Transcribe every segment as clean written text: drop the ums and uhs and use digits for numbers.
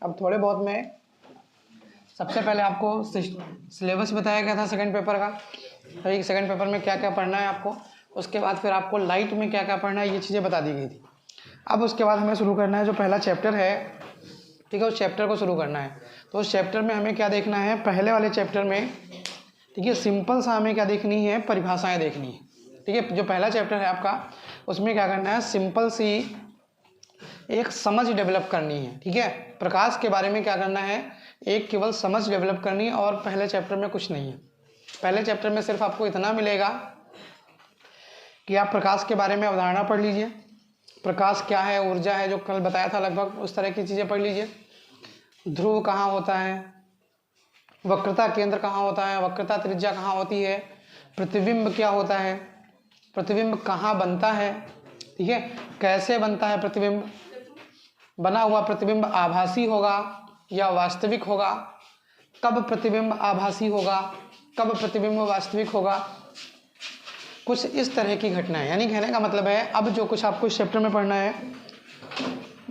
अब थोड़े बहुत मैं सबसे पहले आपको सिलेबस बताया गया था सेकंड पेपर का, भाई सेकंड पेपर में क्या क्या पढ़ना है आपको, उसके बाद फिर आपको लाइट में क्या क्या पढ़ना है ये चीज़ें बता दी गई थी। अब उसके बाद हमें शुरू करना है जो पहला चैप्टर है, ठीक है, उस चैप्टर को शुरू करना है। तो उस चैप्टर में हमें क्या देखना है, पहले वाले चैप्टर में, ठीक है, सिंपल सा हमें क्या देखनी है, परिभाषाएं देखनी है, ठीक है। जो पहला चैप्टर है आपका उसमें क्या करना है, सिंपल सी एक समझ डेवलप करनी है, ठीक है। प्रकाश के बारे में क्या करना है, एक केवल समझ डेवलप करनी है, और पहले चैप्टर में कुछ नहीं है। पहले चैप्टर में सिर्फ आपको इतना मिलेगा कि आप प्रकाश के बारे में अवधारणा पढ़ लीजिए, प्रकाश क्या है, ऊर्जा है, जो कल बताया था लगभग उस तरह की चीज़ें पढ़ लीजिए। ध्रुव कहाँ होता है, वक्रता केंद्र कहाँ होता है, वक्रता त्रिज्या कहाँ होती है, प्रतिबिंब क्या होता है, प्रतिबिंब कहाँ बनता है, ठीक है, कैसे बनता है प्रतिबिंब, बना हुआ प्रतिबिंब आभासी होगा या वास्तविक होगा, कब प्रतिबिंब आभासी होगा, कब प्रतिबिंब वास्तविक होगा, कुछ इस तरह की घटनाएं। यानी कहने का मतलब है अब जो कुछ आपको इस चैप्टर में पढ़ना है,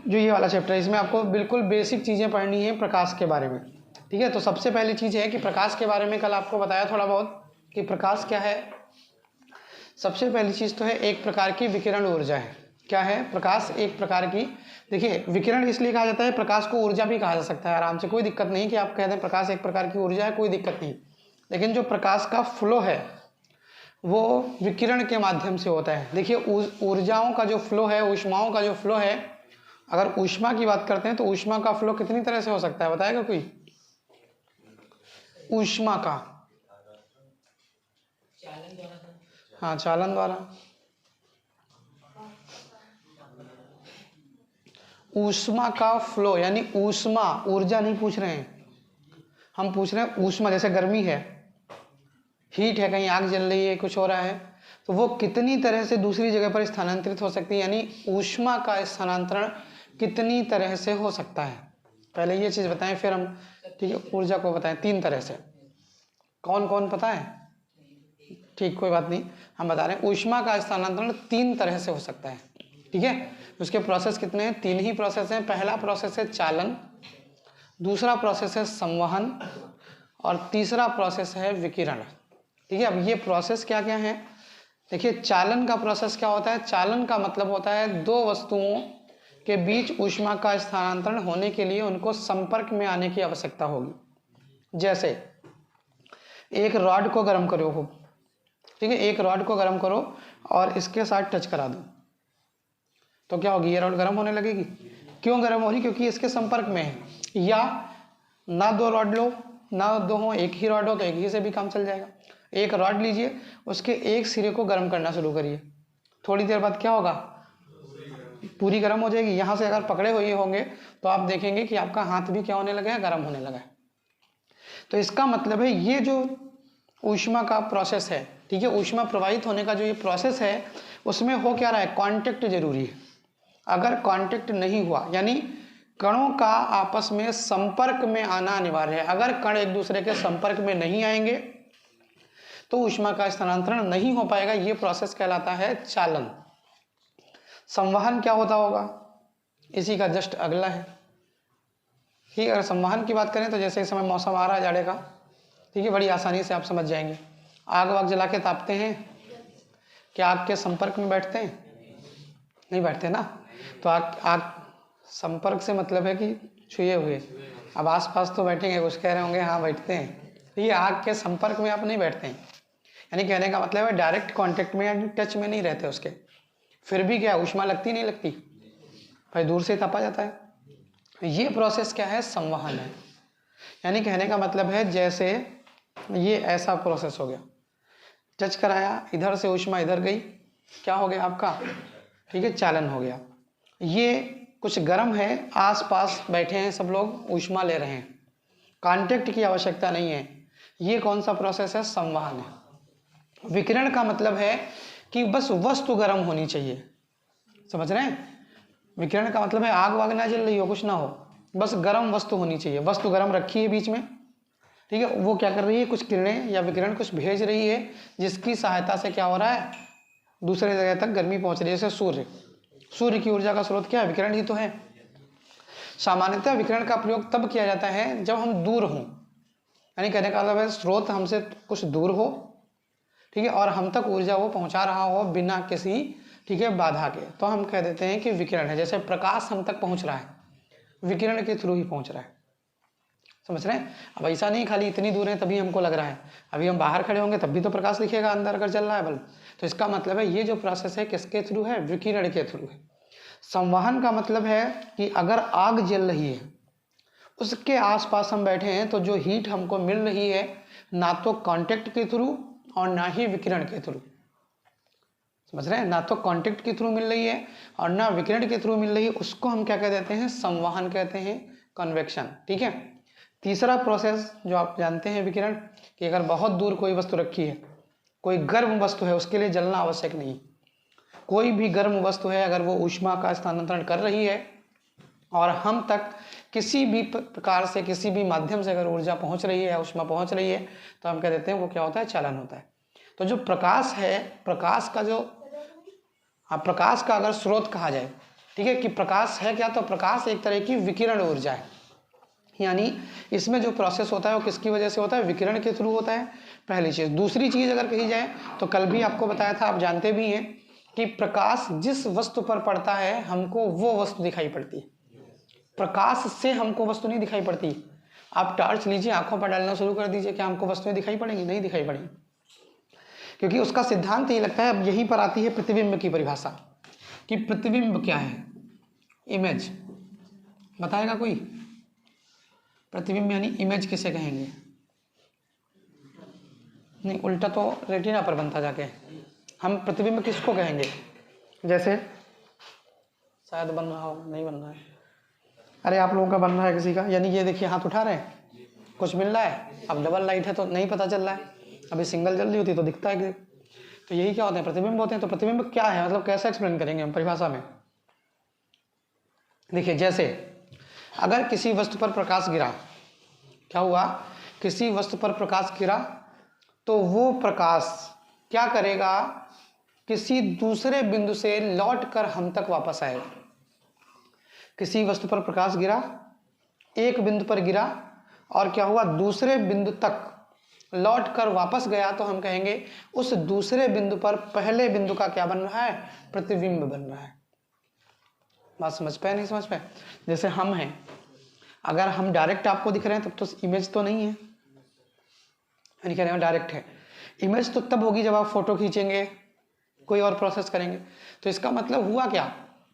जो ये वाला चैप्टर है, इसमें आपको बिल्कुल बेसिक चीज़ें पढ़नी है प्रकाश के बारे में, ठीक है। तो सबसे पहली चीज़ है कि प्रकाश के बारे में कल आपको बताया थोड़ा बहुत कि प्रकाश क्या है। सबसे पहली चीज़ तो है एक प्रकार की विकिरण ऊर्जा है। क्या है, प्रकाश एक प्रकार की, देखिए विकिरण इसलिए कहा जाता है, प्रकाश को ऊर्जा भी कहा जा सकता है आराम से, कोई दिक्कत नहीं कि आप कह दें प्रकाश एक प्रकार की ऊर्जा है, कोई दिक्कत नहीं। लेकिन जो प्रकाश का फ्लो है वो विकिरण के माध्यम से होता है। देखिए ऊर्जाओं का जो फ्लो है, ऊष्माओं का जो फ्लो है, अगर ऊष्मा की बात करते हैं तो ऊष्मा का फ्लो कितनी तरह से हो सकता है, बताएगा कोई? ऊष्मा का, हाँ, चालन द्वारा। ऊष्मा का फ्लो यानी ऊष्मा, ऊर्जा नहीं पूछ रहे हैं हम, पूछ रहे हैं ऊष्मा। जैसे गर्मी है, हीट है, कहीं आग जल रही है, कुछ हो रहा है, तो वो कितनी तरह से दूसरी जगह पर स्थानांतरित हो सकती है, यानी ऊष्मा का स्थानांतरण कितनी तरह से हो सकता है। पहले ये चीज़ बताएं फिर हम, ठीक है, ऊर्जा को बताएं 3 तरह से। कौन कौन पता है? ठीक, कोई बात नहीं, हम बता रहे हैं ऊष्मा का स्थानांतरण 3 तरह से हो सकता है, ठीक है। उसके प्रोसेस कितने हैं? 3 ही प्रोसेस हैं। पहला प्रोसेस है चालन, दूसरा प्रोसेस है संवहन, और तीसरा प्रोसेस है विकिरण, ठीक है। अब ये प्रोसेस क्या क्या है, देखिए चालन का प्रोसेस क्या होता है, चालन का मतलब होता है दो वस्तुओं के बीच ऊष्मा का स्थानांतरण होने के लिए उनको संपर्क में आने की आवश्यकता होगी। जैसे एक रॉड को गर्म करो खूब, ठीक है, एक रॉड को गर्म करो और इसके साथ टच करा दो, तो क्या होगी, ये रॉड गर्म होने लगेगी। क्यों गर्म हो रही? क्योंकि इसके संपर्क में है। या ना 2 रॉड लो, ना 2 हो, एक ही रॉड हो तो एक ही से भी काम चल जाएगा। एक रॉड लीजिए, उसके एक सिरे को गर्म करना शुरू करिए, थोड़ी देर बाद क्या होगा, पूरी गर्म हो जाएगी। यहाँ से अगर पकड़े हुए होंगे तो आप देखेंगे कि आपका हाथ भी क्या होने लगा है, गर्म होने लगा है। तो इसका मतलब है ये जो ऊष्मा का प्रोसेस है, ठीक है, ऊष्मा प्रवाहित होने का जो ये प्रोसेस है, उसमें हो क्या रहा है, कांटेक्ट जरूरी है। अगर कांटेक्ट नहीं हुआ, यानी कणों का आपस में संपर्क में आना अनिवार्य है। अगर कण एक दूसरे के संपर्क में नहीं आएंगे तो ऊष्मा का स्थानांतरण नहीं हो पाएगा। ये प्रोसेस कहलाता है चालन। संवहन क्या होता होगा, इसी का जस्ट अगला है, ठीक है। अगर संवहन की बात करें तो जैसे इस समय मौसम आ रहा है जाड़े का, ठीक है, बड़ी आसानी से आप समझ जाएंगे। आग वाग जला के तापते हैं, क्या आग के संपर्क में बैठते हैं? नहीं बैठते ना। तो आग संपर्क से मतलब है कि छुए हुए। अब आसपास तो बैठेंगे, कुछ कह रहे होंगे हाँ बैठते हैं, ठीक है, आग के संपर्क में आप नहीं बैठते हैं। यानी कहने का मतलब है डायरेक्ट कांटेक्ट में या टच में नहीं रहते उसके, फिर भी क्या ऊष्मा लगती नहीं लगती, भाई दूर से तपा जाता है। ये प्रोसेस क्या है, संवहन है। यानी कहने का मतलब है जैसे ये ऐसा प्रोसेस हो गया, टच कराया, इधर से ऊष्मा इधर गई, क्या हो गया आपका, ठीक है, चालन हो गया। ये कुछ गर्म है, आसपास बैठे हैं सब लोग, ऊष्मा ले रहे हैं, कांटेक्ट की आवश्यकता नहीं है। ये कौन सा प्रोसेस है, संवहन है। विकिरण का मतलब है कि बस वस्तु गर्म होनी चाहिए, समझ रहे हैं? विकिरण का मतलब है आग वाग ना जल रही हो, कुछ ना हो, बस गर्म वस्तु होनी चाहिए। वस्तु गर्म रखी है बीच में, ठीक है, वो क्या कर रही है, कुछ किरणें या विकिरण कुछ भेज रही है, जिसकी सहायता से क्या हो रहा है, दूसरे जगह तक गर्मी पहुंच रही है। जैसे सूर्य की ऊर्जा का स्रोत क्या है, विकिरण ही तो है। सामान्यतः विकिरण का प्रयोग तब किया जाता है जब हम दूर हों, यानी कहने का मतलब है स्रोत हमसे कुछ दूर हो, ठीक है, और हम तक ऊर्जा वो पहुंचा रहा हो बिना किसी, ठीक है, बाधा के, तो हम कह देते हैं कि विकिरण है। जैसे प्रकाश हम तक पहुंच रहा है, विकिरण के थ्रू ही पहुंच रहा है, समझ रहे हैं। अब ऐसा नहीं खाली इतनी दूर है तभी हमको लग रहा है, अभी हम बाहर खड़े होंगे तब भी तो प्रकाश दिखेगा अंदर अगर चल रहा है बल्ब। तो इसका मतलब है ये जो प्रोसेस है किसके थ्रू है, विकिरण के थ्रू है। संवहन का मतलब है कि अगर आग जल रही है, उसके आसपास हम बैठे हैं, तो जो हीट हमको मिल रही है ना तो कांटेक्ट के थ्रू और ना ही विकिरण के थ्रू, समझ रहे हैं, ना तो कांटेक्ट के थ्रू मिल रही है और ना विकिरण के थ्रू मिल रही है, उसको हम क्या कह देते हैं, संवहन कहते हैं, कन्वेक्शन, ठीक है। तीसरा प्रोसेस जो आप जानते हैं विकिरण, कि अगर बहुत दूर कोई वस्तु रखी है, कोई गर्म वस्तु है, उसके लिए जलना आवश्यक नहीं, कोई भी गर्म वस्तु है अगर वो ऊष्मा का स्थानांतरण कर रही है और हम तक किसी भी प्रकार से किसी भी माध्यम से अगर ऊर्जा पहुंच रही है, ऊष्मा पहुंच रही है, तो हम कह देते हैं वो क्या होता है, चालन होता है। तो जो प्रकाश है, प्रकाश का जो प्रकाश का अगर स्रोत कहा जाए, ठीक है, कि प्रकाश है क्या, तो प्रकाश एक तरह की विकिरण ऊर्जा है, यानी इसमें जो प्रोसेस होता है वो किसकी वजह से होता है, विकिरण के थ्रू होता है, पहली चीज। दूसरी चीज अगर कही जाए तो कल भी आपको बताया था, आप जानते भी हैं कि प्रकाश जिस वस्तु पर पड़ता है हमको वो वस्तु दिखाई पड़ती है, प्रकाश से हमको वस्तु नहीं दिखाई पड़ती। आप टॉर्च लीजिए, आंखों पर डालना शुरू कर दीजिए, क्या हमको वस्तुएं दिखाई पड़ेंगी, नहीं दिखाई पड़ेंगी, क्योंकि उसका सिद्धांत ये लगता है। अब यहीं पर आती है प्रतिबिंब की परिभाषा, कि प्रतिबिंब क्या है, इमेज बताएगा कोई, प्रतिबिंब यानी इमेज किसे कहेंगे, नहीं उल्टा तो रेटिना पर बनता जाके, हम प्रतिबिंब किसको कहेंगे, जैसे शायद बन रहा हो, नहीं बन रहा है, अरे आप लोगों का बन रहा है किसी का, यानी ये देखिए हाथ उठा रहे हैं, कुछ मिल रहा है, अब डबल लाइट है तो नहीं पता चल रहा है, अभी सिंगल जल रही होती तो दिखता है कि, तो यही क्या होते हैं, प्रतिबिंब होते हैं। तो प्रतिबिंब क्या है, मतलब कैसे एक्सप्लेन करेंगे हम परिभाषा में, देखिए जैसे अगर किसी वस्तु पर प्रकाश गिरा, क्या हुआ, किसी वस्तु पर प्रकाश गिरा, तो वो प्रकाश क्या करेगा, किसी दूसरे बिंदु से लौट कर हम तक वापस आएगा। किसी वस्तु पर प्रकाश गिरा, एक बिंदु पर गिरा और क्या हुआ, दूसरे बिंदु तक लौट कर वापस गया, तो हम कहेंगे उस दूसरे बिंदु पर पहले बिंदु का क्या बन रहा है, प्रतिबिंब बन रहा है। बात समझ पाए, नहीं समझ पाए। जैसे हम हैं, अगर हम डायरेक्ट आपको दिख रहे हैं तब तो इमेज तो नहीं है, यानी कह रहे हैं डायरेक्ट है। इमेज तो तब होगी जब आप फोटो खींचेंगे, कोई और प्रोसेस करेंगे। तो इसका मतलब हुआ क्या,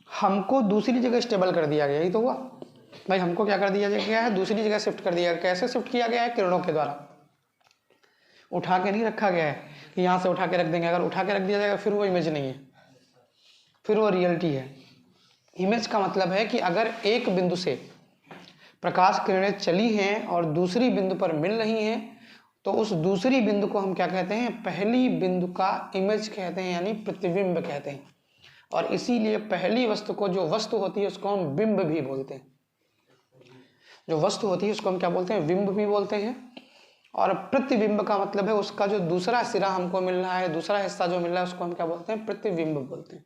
हमको दूसरी जगह स्टेबल कर दिया गया, यही तो हुआ भाई, हमको क्या कर दिया गया है, दूसरी जगह शिफ्ट कर दिया गया। कैसे शिफ्ट किया गया है, किरणों के द्वारा, उठा के नहीं रखा गया है कि यहाँ से उठा के रख देंगे, अगर उठा के रख दिया जाएगा फिर वो इमेज नहीं है, फिर वो रियलिटी है। इमेज का मतलब है कि अगर एक बिंदु से प्रकाश किरणें चली हैं और दूसरी बिंदु पर मिल रही हैं, तो उस दूसरी बिंदु को हम क्या कहते हैं, पहली बिंदु का इमेज कहते हैं, यानी प्रतिबिंब कहते हैं। और इसीलिए पहली वस्तु को, जो वस्तु होती है उसको हम बिंब भी बोलते हैं, जो वस्तु होती है उसको हम क्या बोलते हैं, बिंब भी बोलते हैं। और प्रतिबिंब का मतलब है उसका जो दूसरा सिरा हमको मिल रहा है, दूसरा हिस्सा जो मिल रहा है उसको हम क्या बोलते हैं, प्रतिबिंब बोलते हैं।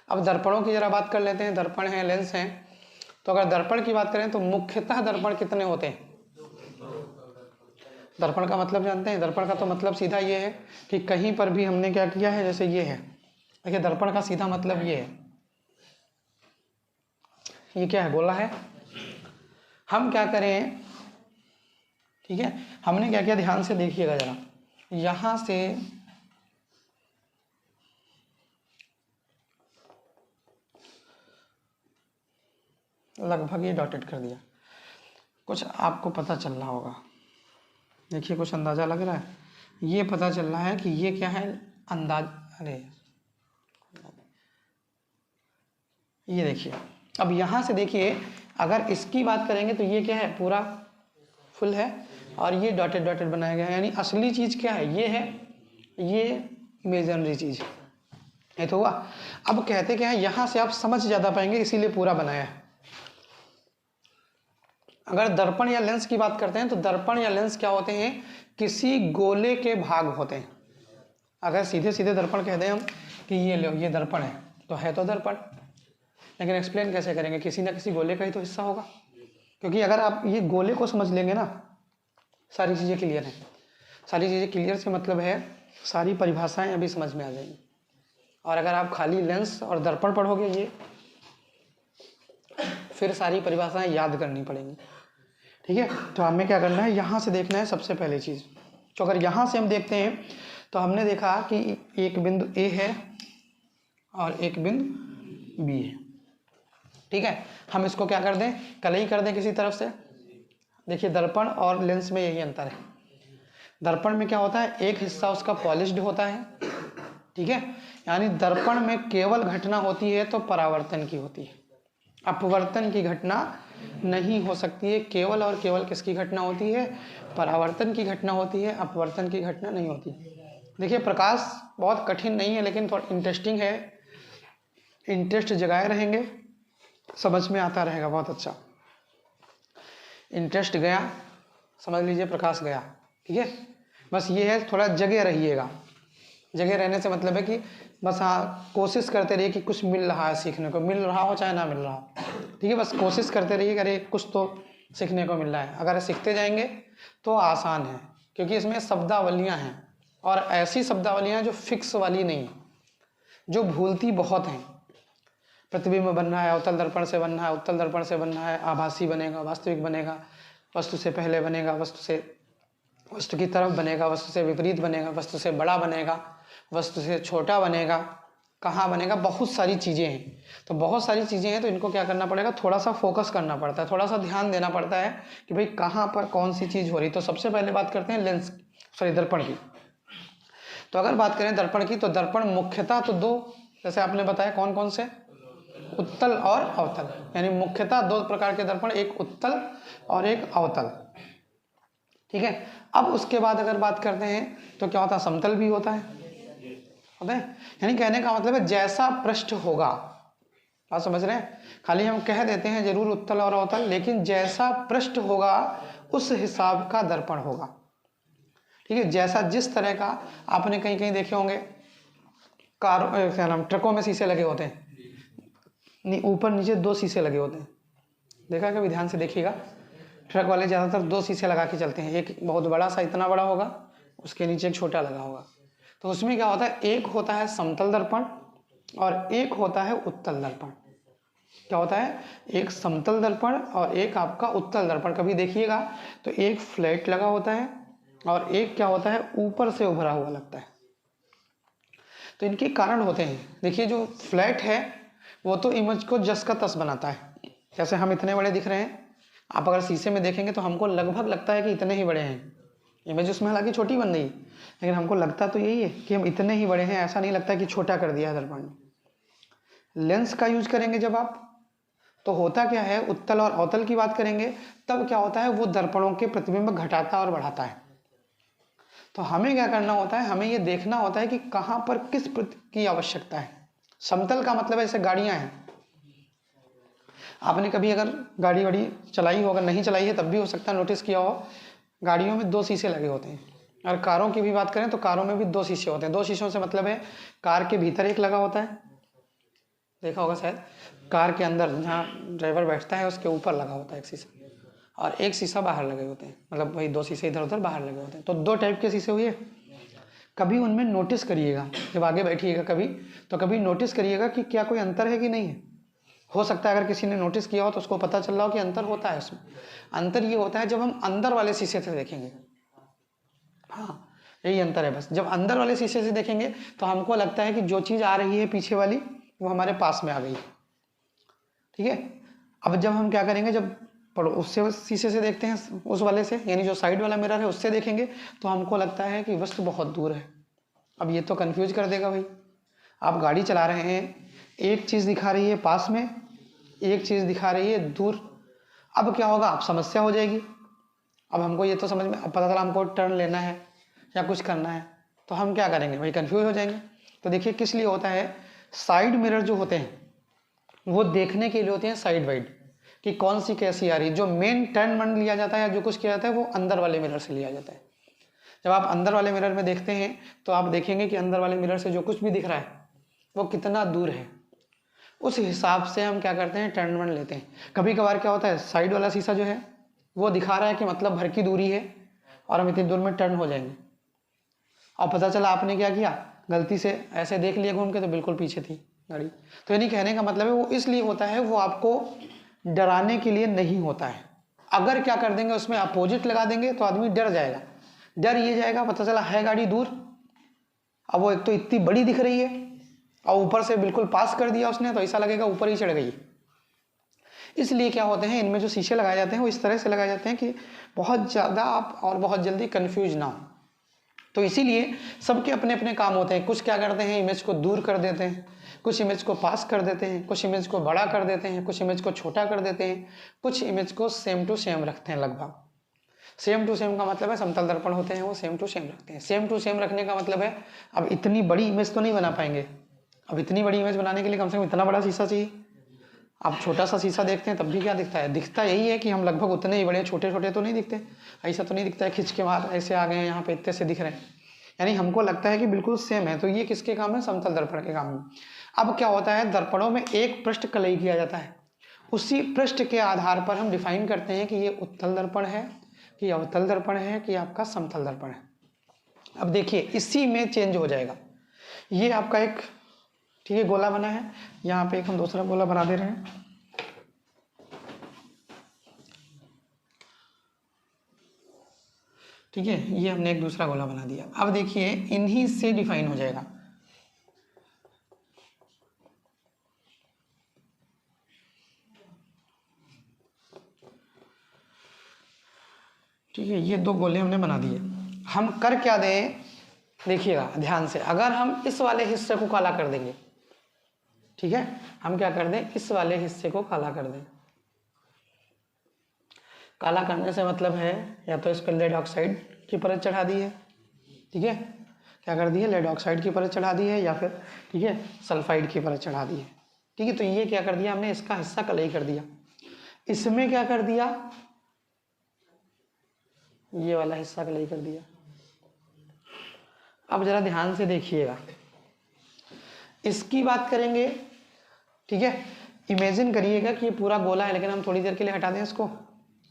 अब दर्पणों की जरा बात कर लेते हैं। दर्पण है, लेंस है। तो अगर दर्पण की बात करें तो मुख्यतः दर्पण कितने होते हैं, दर्पण का मतलब जानते हैं, दर्पण का तो मतलब सीधा ये है कि कहीं पर भी हमने क्या किया है, जैसे ये है, देखिए दर्पण का सीधा मतलब ये है, ये क्या है, गोला है। हम क्या करें, ठीक है, हमने क्या किया, ध्यान से देखिएगा जरा, यहां से लगभग ये डॉटेड कर दिया, कुछ आपको पता चल रहा होगा, देखिए कुछ अंदाजा लग रहा है, ये पता चल रहा है कि ये क्या है, अंदाज, अरे ये देखिए, अब यहां से देखिए, अगर इसकी बात करेंगे तो ये क्या है, पूरा फुल है और ये डॉटेड डॉटेड बनाया गया है, यानी असली चीज क्या है, ये है, ये इमेजिनरी चीज ये तो हुआ। अब कहते क्या है, यहां से आप समझ ज्यादा पाएंगे, इसीलिए पूरा बनाया है। अगर दर्पण या लेंस की बात करते हैं तो दर्पण या लेंस क्या होते हैं, किसी गोले के भाग होते हैं। अगर सीधे सीधे दर्पण कह दें हम कि ये लो ये दर्पण है, तो है तो दर्पण, लेकिन एक्सप्लेन कैसे करेंगे, किसी ना किसी गोले का ही तो हिस्सा होगा, क्योंकि अगर आप ये गोले को समझ लेंगे ना, सारी चीज़ें क्लियर हैं। सारी चीज़ें क्लियर से मतलब है सारी परिभाषाएं अभी समझ में आ जाएंगी। और अगर आप खाली लेंस और दर्पण पढ़ोगे ये, फिर सारी परिभाषाएं याद करनी पड़ेंगी। ठीक है, तो हमें क्या करना है, यहाँ से देखना है सबसे पहले चीज़। तो अगर यहाँ से हम देखते हैं तो हमने देखा कि एक बिंदु ए है और एक बिंदु बी है। ठीक है, हम इसको क्या कर दें, कलई कर दें किसी तरफ से। देखिए दर्पण और लेंस में यही अंतर है। दर्पण में क्या होता है, एक हिस्सा उसका पॉलिश्ड होता है। ठीक है, यानी दर्पण में केवल घटना होती है तो परावर्तन की होती है, अपवर्तन की घटना नहीं हो सकती है। केवल और केवल किसकी घटना होती है, परावर्तन की घटना होती है, अपवर्तन की घटना नहीं होती। देखिए प्रकाश बहुत कठिन नहीं है, लेकिन थोड़ा इंटरेस्टिंग है, इंटरेस्ट जगाए रहेंगे समझ में आता रहेगा बहुत अच्छा। इंटरेस्ट गया समझ लीजिए प्रकाश गया। ठीक है, बस ये है थोड़ा जगह रहिएगा। जगह रहने से मतलब है कि बस हाँ कोशिश करते रहिए कि कुछ मिल रहा है सीखने को, मिल रहा हो चाहे ना मिल रहा हो। ठीक है, बस कोशिश करते रहिए, अरे कुछ तो सीखने को मिल रहा है। अगर सीखते जाएंगे तो आसान है, क्योंकि इसमें शब्दावलियाँ हैं और ऐसी शब्दावलियाँ जो फिक्स वाली नहीं, जो भूलती बहुत हैं। प्रतिबिंब बनना है, अवतल दर्पण से बनना है, उत्तल दर्पण से बनना है, आभासी बनेगा, वास्तविक बनेगा, वस्तु से पहले बनेगा, वस्तु की तरफ बनेगा, वस्तु से विपरीत बनेगा, वस्तु से बड़ा बनेगा, वस्तु से छोटा बनेगा, कहाँ बनेगा, बहुत सारी चीज़ें हैं। तो बहुत सारी चीज़ें हैं, तो इनको क्या करना पड़ेगा, थोड़ा सा फोकस करना पड़ता है, थोड़ा सा ध्यान देना पड़ता है कि भाई कहाँ पर कौन सी चीज़ हो रही। तो सबसे पहले बात करते हैं दर्पण की। तो अगर बात करें दर्पण की, तो दर्पण मुख्यतः तो दो, जैसे आपने बताया कौन कौन से, उत्तल और अवतल, यानी मुख्यतः दो प्रकार के दर्पण, एक उत्तल और एक अवतल। ठीक है, अब उसके बाद अगर बात करते हैं तो क्या होता है, समतल भी होता है। यानी कहने का मतलब है जैसा पृष्ठ होगा, आप समझ रहे हैं, खाली हम कह देते हैं जरूर उत्तल और अवतल, लेकिन जैसा पृष्ठ होगा उस हिसाब का दर्पण होगा। ठीक है, जैसा जिस तरह का आपने कहीं कहीं देखे होंगे क्या नाम, ट्रकों में शीशे लगे होते हैं, ऊपर नीचे दो शीशे लगे होते हैं, देखा कभी, ध्यान से देखिएगा। ट्रक वाले ज़्यादातर दो शीशे लगा के चलते हैं, एक बहुत बड़ा सा इतना बड़ा होगा, उसके नीचे एक छोटा लगा होगा। तो उसमें क्या होता है, एक होता है समतल दर्पण और एक होता है उत्तल दर्पण। क्या होता है, एक समतल दर्पण और एक आपका उत्तल दर्पण। कभी देखिएगा तो एक फ्लैट लगा होता है और एक क्या होता है, ऊपर से उभरा हुआ लगता है। तो इनके कारण होते हैं। देखिए जो फ्लैट है वो तो इमेज को जस का तस बनाता है, जैसे हम इतने बड़े दिख रहे हैं, आप अगर शीशे में देखेंगे तो हमको लगभग लगता है कि इतने ही बड़े हैं। इमेज उसमें हालांकि छोटी बन रही, लेकिन हमको लगता तो यही है कि हम इतने ही बड़े हैं, ऐसा नहीं लगता कि छोटा कर दिया है दर्पण ने। लेंस का यूज करेंगे जब आप, तो होता क्या है, उत्तल और अवतल की बात करेंगे तब क्या होता है, वो दर्पणों के प्रतिबिंब घटाता और बढ़ाता है। तो हमें क्या करना होता है, हमें ये देखना होता है कि कहाँ पर किस की आवश्यकता है। समतल का मतलब है जैसे गाड़ियाँ हैं, आपने कभी अगर गाड़ी वाड़ी चलाई हो, अगर नहीं चलाई है तब भी हो सकता है नोटिस किया हो, गाड़ियों में दो शीशे लगे होते हैं। और कारों की भी बात करें तो कारों में भी दो शीशे होते हैं। दो शीशों से मतलब है कार के भीतर एक लगा होता है, देखा होगा शायद, कार के अंदर जहाँ ड्राइवर बैठता है उसके ऊपर लगा होता है एक शीशा, और एक शीशा बाहर लगे होते हैं, मतलब वही दो शीशे इधर उधर बाहर लगे होते हैं। तो दो टाइप के शीशे हुए। कभी उनमें नोटिस करिएगा, जब आगे बैठिएगा कभी, तो कभी नोटिस करिएगा कि क्या कोई अंतर है कि नहीं है। हो सकता है अगर किसी ने नोटिस किया हो तो उसको पता चल रहा हो कि अंतर होता है उसमें। अंतर ये होता है जब हम अंदर वाले शीशे से देखेंगे, हाँ यही अंतर है बस। जब अंदर वाले शीशे से देखेंगे तो हमको लगता है कि जो चीज़ आ रही है पीछे वाली वो हमारे पास में आ गई। ठीक है, अब जब हम क्या करेंगे, जब उससे शीशे से देखते हैं, उस वाले से, यानी जो साइड वाला मिरर है उससे देखेंगे तो हमको लगता है कि वस्तु बहुत दूर है। अब ये तो कंफ्यूज कर देगा भाई। आप गाड़ी चला रहे हैं, एक चीज़ दिखा रही है पास में, एक चीज़ दिखा रही है दूर। अब क्या होगा, आप समस्या हो जाएगी। अब हमको ये तो समझ में, अब पता चला हमको टर्न लेना है या कुछ करना है, तो हम क्या करेंगे भाई, कंफ्यूज हो जाएंगे। तो देखिए किस लिए होता है, साइड मिरर जो होते हैं वो देखने के लिए होते हैं साइड वाइड, कि कौन सी कैसी आ रही है। जो मेन टर्न मन लिया जाता है या जो कुछ किया जाता है वो अंदर वाले मिरर से लिया जाता है। जब आप अंदर वाले मिरर में देखते हैं तो आप देखेंगे कि अंदर वाले मिरर से जो कुछ भी दिख रहा है वो कितना दूर है। उस हिसाब से हम क्या करते हैं, टर्न वन लेते हैं। कभी कभार क्या होता है, साइड वाला शीशा जो है वो दिखा रहा है कि मतलब भर की दूरी है और हम इतनी दूर में टर्न हो जाएंगे, और पता चला आपने क्या किया, गलती से ऐसे देख लिया घूम के तो बिल्कुल पीछे थी गाड़ी। तो यानी कहने का मतलब है वो इसलिए होता है, वो आपको डराने के लिए नहीं होता है। अगर क्या कर देंगे उसमें अपोजिट लगा देंगे तो आदमी डर जाएगा। डर ये जाएगा, पता चला है गाड़ी दूर, अब वो एक तो इतनी बड़ी दिख रही है और ऊपर से बिल्कुल पास कर दिया उसने, तो ऐसा लगेगा ऊपर ही चढ़ गई। इसलिए क्या होते हैं, इनमें जो शीशे लगाए जाते हैं वो इस तरह से लगाए जाते हैं कि बहुत ज़्यादा आप और बहुत जल्दी कंफ्यूज ना हो। तो इसीलिए सबके अपने अपने काम होते हैं। कुछ क्या करते हैं, इमेज को दूर कर देते हैं, कुछ इमेज को पास कर देते हैं, कुछ इमेज को बड़ा कर देते हैं, कुछ इमेज को छोटा कर देते हैं, कुछ इमेज को सेम टू सेम रखते हैं। लगभग सेम टू सेम का मतलब है समतल दर्पण होते हैं वो सेम टू सेम रखते हैं। सेम टू सेम रखने का मतलब है अब इतनी बड़ी इमेज तो नहीं बना पाएंगे, अब इतनी बड़ी इमेज बनाने के लिए कम से कम इतना बड़ा शीशा चाहिए। आप छोटा सा शीशा देखते हैं तब भी क्या दिखता है, दिखता यही है कि हम लगभग उतने ही बड़े, छोटे छोटे तो नहीं दिखते। ऐसा तो नहीं दिखता है खिंच के मार ऐसे आ गए हैं यहाँ पे इतने से दिख रहे हैं, यानी हमको लगता है कि बिल्कुल सेम है। तो ये किसके काम है, समतल दर्पण के काम में। अब क्या होता है, दर्पणों में एक पृष्ठ कलई किया जाता है, उसी पृष्ठ के आधार पर हम डिफाइन करते हैं कि ये उत्तल दर्पण है कि अवतल दर्पण है कि आपका समतल दर्पण है। अब देखिए इसी में चेंज हो जाएगा। ये आपका एक ठीक है गोला बना है, यहाँ पे एक हम दूसरा गोला बना दे रहे हैं। ठीक है, ये हमने एक दूसरा गोला बना दिया। अब देखिए इन्हीं से डिफाइन हो जाएगा। ठीक है, ये दो गोले हमने बना दिए। हम कर क्या दें, देखिएगा ध्यान से, अगर हम इस वाले हिस्से को काला कर देंगे, ठीक है, हम क्या कर दें, इस वाले हिस्से को काला कर दें। काला करने से मतलब है या तो इस पर लेड ऑक्साइड की परत चढ़ा दी है, ठीक है, क्या कर दी है, लेड ऑक्साइड की परत चढ़ा दी है, या फिर ठीक है सल्फाइड की परत चढ़ा दी है। ठीक है, तो ये क्या कर दिया हमने, इसका हिस्सा कलई कर दिया। इसमें क्या कर दिया, ये वाला हिस्सा कलई कर दिया। अब जरा ध्यान से देखिएगा, इसकी बात करेंगे, ठीक है, इमेजिन करिएगा कि ये पूरा गोला है, लेकिन हम थोड़ी देर के लिए हटा दें इसको।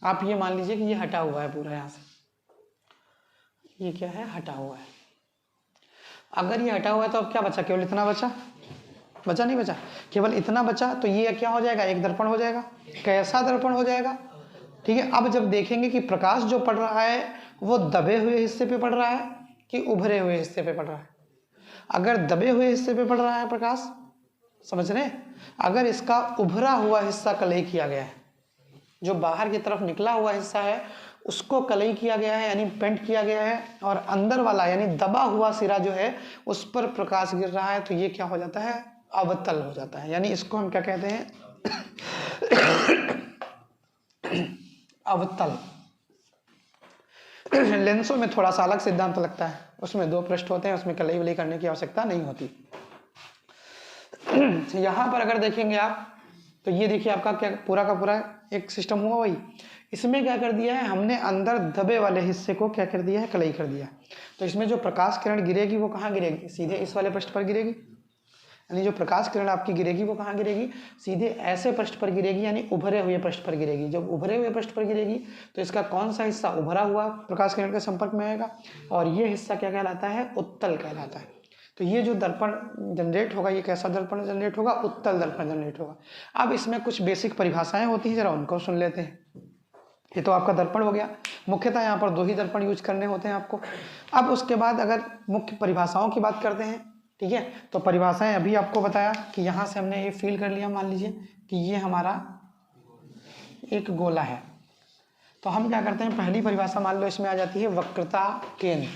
आप ये मान लीजिए कि ये हटा हुआ है पूरा, यहाँ से ये क्या है, हटा हुआ है। अगर ये हटा हुआ है तो अब क्या बचा, केवल इतना बचा, बचा नहीं बचा, केवल इतना बचा, तो ये क्या हो जाएगा, एक दर्पण हो जाएगा। कैसा दर्पण हो जाएगा, ठीक है। अब जब देखेंगे कि प्रकाश जो पड़ रहा है वो दबे हुए हिस्से पे पड़ रहा है कि उभरे हुए हिस्से पे पड़ रहा है। अगर दबे हुए हिस्से पे पड़ रहा है प्रकाश, समझ रहे हैं, अगर इसका उभरा हुआ हिस्सा कलई किया गया है, जो बाहर की तरफ निकला हुआ हिस्सा है उसको कलई किया गया है यानी पेंट किया गया है, और अंदर वाला यानी दबा हुआ सिरा जो है उस पर प्रकाश गिर रहा है, तो ये क्या हो जाता है, अवतल हो जाता है। यानी इसको हम क्या कहते हैं, अवतल। लेंसों में थोड़ा सा अलग सिद्धांत लगता है, उसमें दो पृष्ठ होते हैं, उसमें कलई वलई करने की आवश्यकता नहीं होती। यहाँ पर अगर देखेंगे आप तो ये देखिए आपका क्या पूरा का पूरा एक सिस्टम हुआ वही। इसमें क्या कर दिया है हमने, अंदर दबे वाले हिस्से को क्या कर दिया है, कलई कर दिया। तो इसमें जो प्रकाश किरण गिरेगी वो कहाँ गिरेगी, सीधे इस वाले पृष्ठ पर गिरेगी। यानी जो प्रकाश किरण आपकी गिरेगी वो कहाँ गिरेगी, सीधे ऐसे पृष्ठ पर गिरेगी, यानी उभरे हुए पृष्ठ पर गिरेगी। जब उभरे हुए पृष्ठ पर गिरेगी तो इसका कौन सा हिस्सा उभरा हुआ प्रकाश किरण के संपर्क में आएगा, और ये हिस्सा क्या कहलाता है, उत्तल कहलाता है। तो ये जो दर्पण जनरेट होगा, ये कैसा दर्पण जनरेट होगा, उत्तल दर्पण जनरेट होगा। अब इसमें कुछ बेसिक परिभाषाएं होती हैं, जरा उनको सुन लेते हैं। ये तो आपका दर्पण हो गया, मुख्यतः यहाँ पर 2 ही दर्पण यूज करने होते हैं आपको। अब उसके बाद अगर मुख्य परिभाषाओं की बात करते हैं, ठीक है, तो परिभाषाएं अभी आपको बताया कि यहाँ से हमने ये फील कर लिया, मान लीजिए कि ये हमारा एक गोला है। तो हम क्या करते हैं, पहली परिभाषा मान लो इसमें आ जाती है वक्रता केंद्र।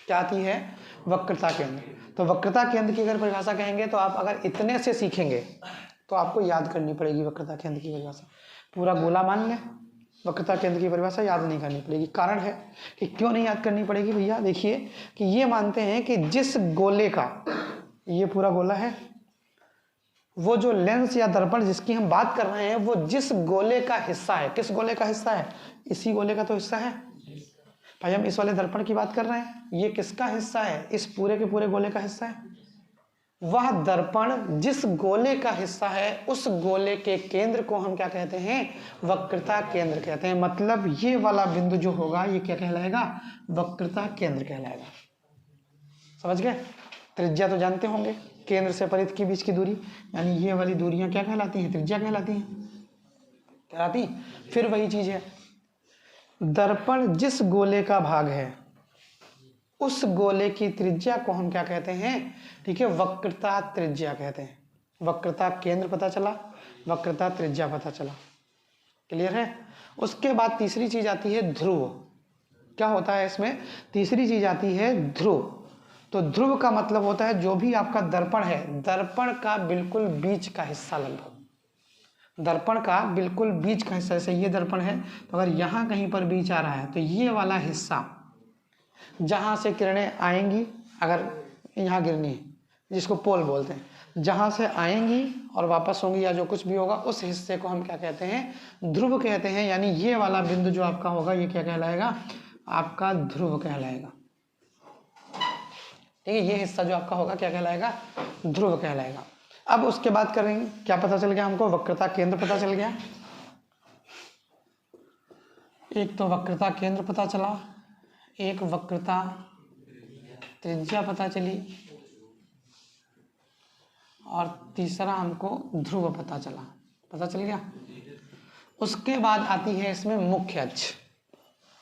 क्या आती है, वक्रता केंद्र। तो वक्रता केंद्र की अगर परिभाषा कहेंगे तो आप अगर इतने से सीखेंगे तो आपको याद करनी पड़ेगी वक्रता केंद्र की परिभाषा। पूरा गोला मान लें, वक्रता केंद्र की परिभाषा याद नहीं करनी पड़ेगी। कारण है कि क्यों नहीं याद करनी पड़ेगी भैया, देखिए कि ये मानते हैं कि जिस गोले का, ये पूरा गोला है, वो जो लेंस या दर्पण जिसकी हम बात कर रहे हैं वो जिस गोले का हिस्सा है, किस गोले का हिस्सा है, इसी गोले का तो हिस्सा है भाई। हम इस वाले दर्पण की बात कर रहे हैं, ये किसका हिस्सा है, इस पूरे के पूरे गोले का हिस्सा है। वह दर्पण जिस गोले का हिस्सा है उस गोले के केंद्र को हम क्या कहते हैं, वक्रता केंद्र कहते हैं। मतलब ये वाला बिंदु जो होगा ये क्या कहलाएगा, वक्रता केंद्र कहलाएगा। समझ गए? त्रिज्या तो जानते होंगे, केंद्र से परिध के बीच की दूरी, यानी ये वाली दूरियां क्या कहलाती हैं, त्रिज्या कहलाती हैं, कहलाती। फिर वही चीज है, दर्पण जिस गोले का भाग है उस गोले की त्रिज्या को हम क्या कहते हैं, ठीक है, वक्रता त्रिज्या कहते हैं। वक्रता केंद्र पता चला, वक्रता त्रिज्या पता चला, क्लियर है। उसके बाद तीसरी चीज आती है ध्रुव। क्या होता है इसमें, तीसरी चीज आती है ध्रुव। तो ध्रुव का मतलब होता है जो भी आपका दर्पण है, दर्पण का बिल्कुल बीच का हिस्सा, लगभग दर्पण का बिल्कुल बीच का हिस्सा। जैसे ये दर्पण है तो अगर यहाँ कहीं पर बीच आ रहा है तो ये वाला हिस्सा जहाँ से किरणें आएंगी, अगर यहाँ गिरनी है जिसको पोल बोलते हैं, जहाँ से आएंगी और वापस होंगी या जो कुछ भी होगा उस हिस्से को हम क्या कहते हैं, ध्रुव कहते हैं। यानी ये वाला बिंदु जो आपका होगा ये क्या कहलाएगा, आपका ध्रुव कहलाएगा। ठीक है, ये हिस्सा जो आपका होगा क्या कहलाएगा, ध्रुव कहलाएगा। अब उसके बाद करेंगे, क्या पता चल गया हमको, वक्रता केंद्र पता चल गया। एक तो वक्रता केंद्र पता चला, एक वक्रता त्रिज्या पता चली, और तीसरा हमको ध्रुव पता चला, पता चल गया। उसके बाद आती है इसमें मुख्य अक्ष।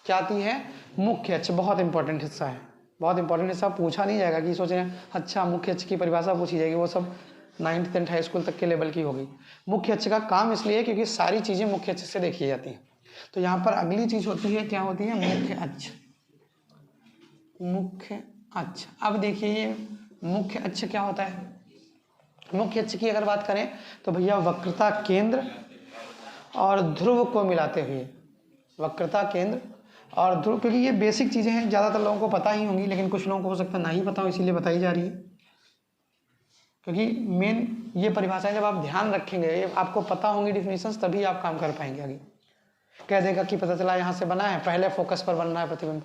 क्या आती है, मुख्य अक्ष। बहुत इंपॉर्टेंट हिस्सा है, बहुत इंपॉर्टेंट हिस्सा। पूछा नहीं जाएगा कि सोच रहे हैं अच्छा मुख्य अक्ष की परिभाषा पूछी जाएगी, वो सब 9th 10th हाई स्कूल तक के लेवल की होगी। मुख्य अक्ष का काम इसलिए क्योंकि सारी चीजें मुख्य अक्ष से देखी जाती हैं। तो यहाँ पर अगली चीज होती है, क्या होती है, मुख्य अक्ष। मुख्य अक्ष, अब देखिए ये मुख्य अक्ष क्या होता है। मुख्य अक्ष की अगर बात करें तो भैया वक्रता केंद्र और ध्रुव को मिलाते हुए, वक्रता केंद्र और ध्रुव, क्योंकि ये बेसिक चीजें हैं, ज्यादातर लोगों को पता ही होंगी, लेकिन कुछ लोगों को हो सकता ना ही पता हो, इसीलिए बताई जा रही है। क्योंकि मेन ये परिभाषाएं जब आप ध्यान रखेंगे, आपको पता होंगी डिफिनेशंस, तभी आप काम कर पाएंगे आगे। कह देगा कि पता चला यहाँ से बना है, पहले फोकस पर बन रहा है प्रतिबिंब,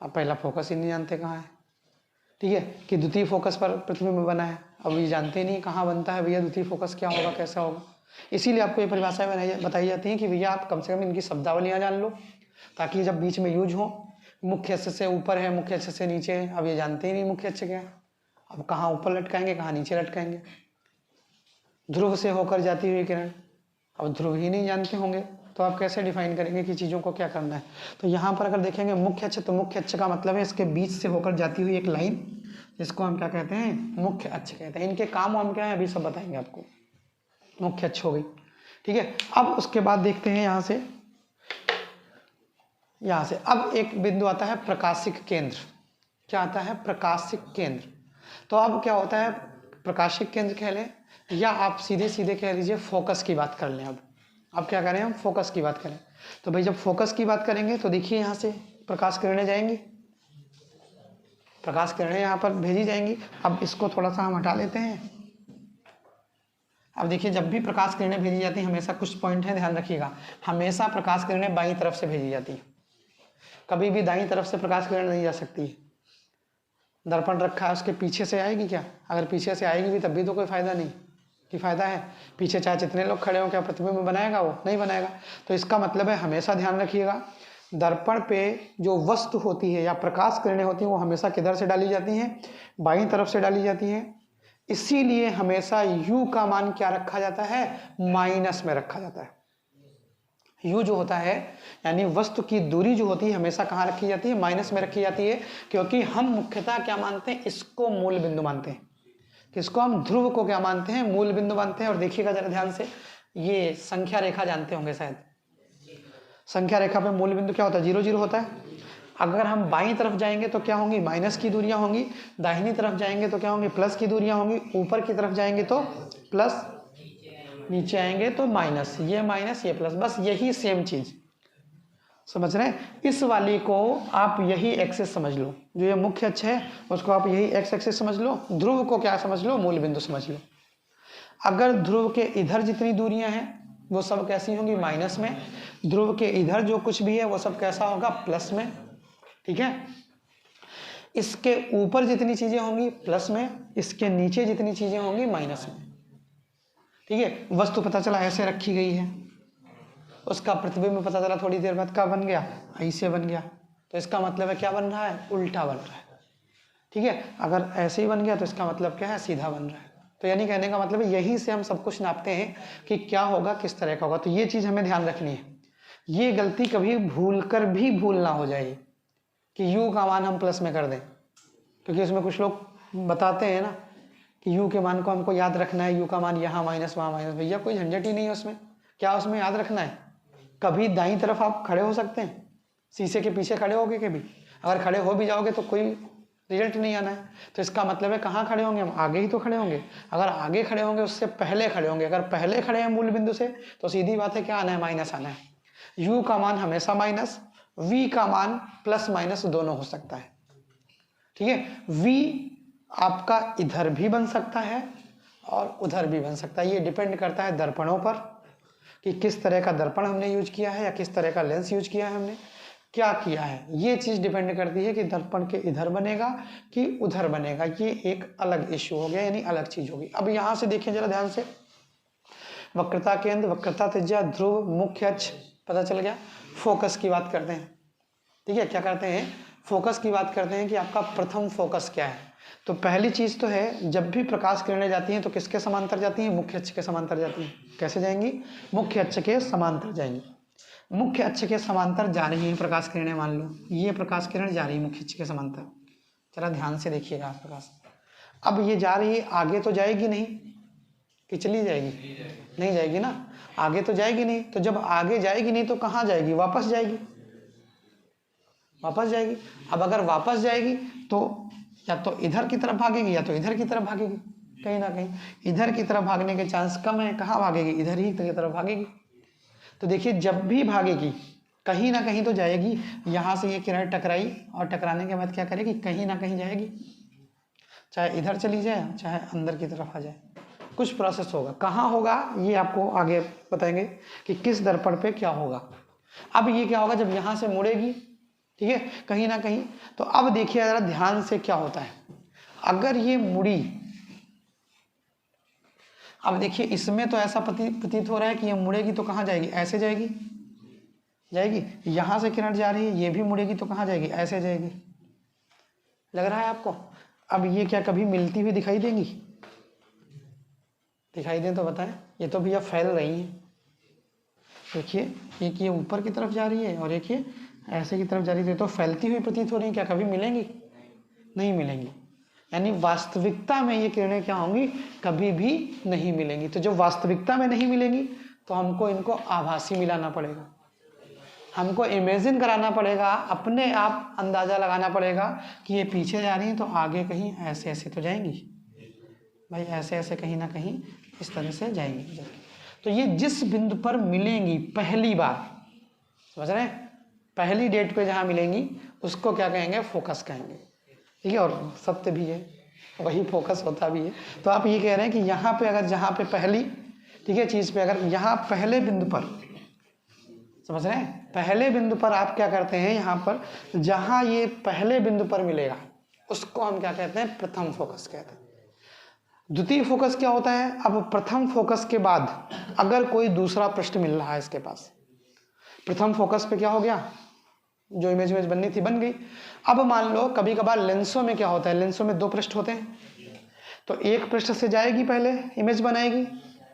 अब पहला फोकस ही नहीं जानते कहाँ है। ठीक है, कि द्वितीय फोकस पर प्रतिबिंब बना है, अब ये जानते नहीं कहाँ बनता है भैया, द्वितीय फोकस क्या होगा, कैसा होगा। इसीलिए आपको ये परिभाषाएं बताई जाती हैं कि भैया आप कम से कम इनकी शब्दावलियाँ जान लो, ताकि जब बीच में यूज हो, मुख्य अक्ष से ऊपर है, मुख्य अक्ष से नीचे है, अब ये जानते ही नहीं मुख्य अक्ष क्या है, अब कहाँ ऊपर लटकाएंगे कहाँ नीचे लटकाएंगे। ध्रुव से होकर जाती हुई किरण, अब ध्रुव ही नहीं जानते होंगे तो आप कैसे डिफाइन करेंगे कि चीज़ों को क्या करना है। तो यहाँ पर अगर देखेंगे मुख्य अक्ष, तो मुख्य अक्ष का मतलब है इसके बीच से होकर जाती हुई एक लाइन, जिसको हम क्या कहते हैं, मुख्य अक्ष कहते हैं। इनके काम हम क्या है अभी सब बताएंगे आपको। मुख्य अक्ष हो गई, ठीक है। अब उसके बाद देखते हैं यहाँ से अब एक बिंदु आता है प्रकाशिक केंद्र। क्या आता है, प्रकाशिक केंद्र। तो अब क्या होता है, प्रकाशिक केंद्र कह लें या आप सीधे सीधे कह लीजिए फोकस की बात कर लें। अब क्या करें, हम फोकस की बात करें। तो भाई जब फोकस की बात करेंगे तो देखिए यहाँ से प्रकाश किरणें जाएंगी, प्रकाश किरणें यहाँ पर भेजी जाएंगी। अब इसको थोड़ा सा हम हटा लेते हैं। अब देखिए जब भी प्रकाश किरणें भेजी जाती हैं, हमेशा कुछ पॉइंट है ध्यान रखिएगा, हमेशा प्रकाश किरणें बाईं तरफ से भेजी जाती है, कभी भी दाईं तरफ से प्रकाश किरण नहीं जा सकती है। दर्पण रखा है उसके पीछे से आएगी क्या, अगर पीछे से आएगी भी तब भी तो कोई फायदा नहीं, कि फायदा है, पीछे चाहे जितने लोग खड़े हो क्या प्रतिबिंब बनाएगा, वो नहीं बनाएगा। तो इसका मतलब है हमेशा ध्यान रखिएगा, दर्पण पे जो वस्तु होती है या प्रकाश किरणें होती हैं वो हमेशा किधर से डाली जाती हैं, बाईं तरफ से डाली जाती हैं। इसीलिए हमेशा u का मान क्या रखा जाता है, माइनस में रखा जाता है। u जो होता है यानी वस्तु की दूरी जो होती है हमेशा कहाँ रखी जाती है, माइनस में रखी जाती है, क्योंकि हम मुख्यतः क्या मानते हैं, इसको मूल बिंदु मानते हैं। किसको, हम ध्रुव को क्या मानते हैं, मूल बिंदु मानते हैं। और देखिएगा जरा ध्यान से, ये संख्या रेखा जानते होंगे शायद, संख्या रेखा पे मूल बिंदु क्या होता है, 0 0 होता है। अगर हम बाईं तरफ जाएंगे तो क्या होंगी, माइनस की दूरियां होंगी, दाहिनी तरफ जाएंगे तो क्या होंगी, प्लस की दूरियां होंगी, ऊपर की तरफ जाएंगे तो प्लस, नीचे आएंगे तो माइनस, ये माइनस ये प्लस, बस यही सेम चीज समझ रहे हैं। इस वाली को आप यही एक्सिस समझ लो, जो ये मुख्य अक्ष है उसको आप यही एक्स एक्सिस समझ लो, ध्रुव को क्या समझ लो, मूल बिंदु समझ लो। अगर ध्रुव के इधर जितनी दूरियां हैं वो सब कैसी होंगी, माइनस में, ध्रुव के इधर जो कुछ भी है वो सब कैसा होगा, प्लस में, ठीक है। इसके ऊपर जितनी चीजें होंगी प्लस में, इसके नीचे जितनी चीजें होंगी माइनस में। ठीक है, वस्तु पता चला ऐसे रखी गई है, उसका प्रतिबिंब पता चला थोड़ी देर बाद क्या बन गया, ऐसे बन गया। तो इसका मतलब है क्या बन रहा है, उल्टा बन रहा है। ठीक है, अगर ऐसे ही बन गया तो इसका मतलब क्या है, सीधा बन रहा है। तो यानी कहने का मतलब है यहीं से हम सब कुछ नापते हैं कि क्या होगा, किस तरह का होगा। तो ये चीज़ हमें ध्यान रखनी है, ये गलती कभी भूल कर भी भूल ना हो जाए कि u का मान हम प्लस में कर दें, क्योंकि उसमें कुछ लोग बताते हैं ना कि u के मान को हमको याद रखना है, u का मान यहाँ माइनस वहाँ माइनस। भैया कोई झंझट ही नहीं है उसमें, क्या उसमें याद रखना है। कभी दाईं तरफ आप खड़े हो सकते हैं, शीशे के पीछे खड़े होगे कभी, अगर खड़े हो भी जाओगे तो कोई रिजल्ट नहीं आना है। तो इसका मतलब है कहाँ खड़े होंगे हम, आगे ही तो खड़े होंगे। अगर आगे खड़े होंगे उससे पहले खड़े होंगे, अगर पहले खड़े हैं मूल बिंदु से तो सीधी बात है क्या आना है, माइनस आना है। u का मान हमेशा माइनस, v का मान प्लस माइनस दोनों हो सकता है। ठीक है, v आपका इधर भी बन सकता है और उधर भी बन सकता है। ये डिपेंड करता है दर्पणों पर कि किस तरह का दर्पण हमने यूज किया है या किस तरह का लेंस यूज किया है, हमने क्या किया है। ये चीज डिपेंड करती है कि दर्पण के इधर बनेगा कि उधर बनेगा। ये एक अलग इश्यू हो गया, यानी अलग चीज होगी। अब यहां से देखिए जरा ध्यान से, वक्रता केंद्र, वक्रता त्रिज्या, ध्रुव, मुख्य अक्ष पता चल गया। फोकस की बात करते हैं। ठीक है, क्या करते हैं, फोकस की बात करते हैं कि आपका प्रथम फोकस क्या है। तो पहली चीज तो है, जब भी प्रकाश किरणें जाती हैं तो किसके समांतर जाती हैं, मुख्य अक्ष के समांतर जाती हैं। कैसे जाएंगी, मुख्य अक्ष के समांतर जाएंगी। मुख्य अक्ष के समांतर जा रही है प्रकाश किरणें, मान लो ये प्रकाश किरण जा रही है मुख्य अक्ष के समांतर। जरा ध्यान से देखिएगा प्रकाश। अब ये जा रही है, आगे तो जाएगी नहीं कि चली जाएगी, नहीं जाएगी ना, आगे तो जाएगी नहीं। तो जब आगे जाएगी नहीं तो कहाँ जाएगी, वापस जाएगी, वापस जाएगी। अब अगर वापस जाएगी तो या तो इधर की तरफ भागेगी या तो इधर की तरफ भागेगी। कहीं ना कहीं इधर की तरफ भागने के चांस कम है, कहाँ भागेगी, इधर ही की तरफ भागेगी। तो देखिए जब भी भागेगी कहीं ना कहीं तो जाएगी। यहाँ से ये किरण टकराई और टकराने के बाद क्या करेगी, कहीं ना कहीं जाएगी, चाहे इधर चली जाए चाहे अंदर की तरफ आ जाए, कुछ प्रोसेस होगा। कहाँ होगा ये आपको आगे बताएंगे कि किस दर्पण पे क्या होगा। अब ये क्या होगा, जब यहाँ से मुड़ेगी, ठीक है, कहीं ना कहीं। तो अब देखिए जरा ध्यान से क्या होता है, अगर ये मुड़ी, अब देखिए इसमें तो ऐसा प्रतीत हो रहा है कि ये मुड़ेगी तो कहाँ जाएगी, ऐसे जाएगी, जाएगी। यहाँ से किरण जा रही है, ये भी मुड़ेगी तो कहाँ जाएगी, ऐसे जाएगी। लग रहा है आपको। अब ये क्या कभी मिलती हुई दिखाई देंगी, दिखाई दें तो बताएं। ये तो भैया फैल रही है, देखिए एक ये ऊपर की तरफ जा रही है और एक ये ऐसे की तरफ जा रही है, तो फैलती हुई प्रतीत हो रही है। क्या कभी मिलेंगी, नहीं मिलेंगी। यानी वास्तविकता में ये किरणें क्या होंगी, कभी भी नहीं मिलेंगी। तो जब वास्तविकता में नहीं मिलेंगी तो हमको इनको आभासी मिलाना पड़ेगा, हमको इमेजिन कराना पड़ेगा, अपने आप अंदाजा लगाना पड़ेगा कि ये पीछे जा रही हैं तो आगे कहीं ऐसे ऐसे तो जाएंगी भाई, ऐसे ऐसे कहीं ना कहीं इस तरह से जाएंगी। तो ये जिस बिंदु पर मिलेंगी पहली बार, समझ रहे हैं, पहली डेट पे जहाँ मिलेंगी उसको क्या कहेंगे, फोकस कहेंगे। ठीक है, और सत्य भी है, वही फोकस होता भी है। तो आप ये कह रहे हैं कि यहाँ पे अगर जहाँ पे पहली, ठीक है, चीज़ पे अगर यहाँ पहले बिंदु पर, समझ रहे हैं, पहले बिंदु पर आप क्या करते हैं, यहाँ पर जहाँ ये पहले बिंदु पर मिलेगा उसको हम क्या कहते हैं, प्रथम फोकस कहते हैं। द्वितीय फोकस क्या होता है, अब प्रथम फोकस के बाद अगर कोई दूसरा पृष्ठ मिल रहा है इसके पास, प्रथम फोकस पे क्या हो गया, जो इमेज बननी थी बन गई। अब मान लो कभी कभार लेंसों में क्या होता है, लेंसों में दो पृष्ठ होते हैं, तो एक पृष्ठ से जाएगी पहले इमेज बनाएगी,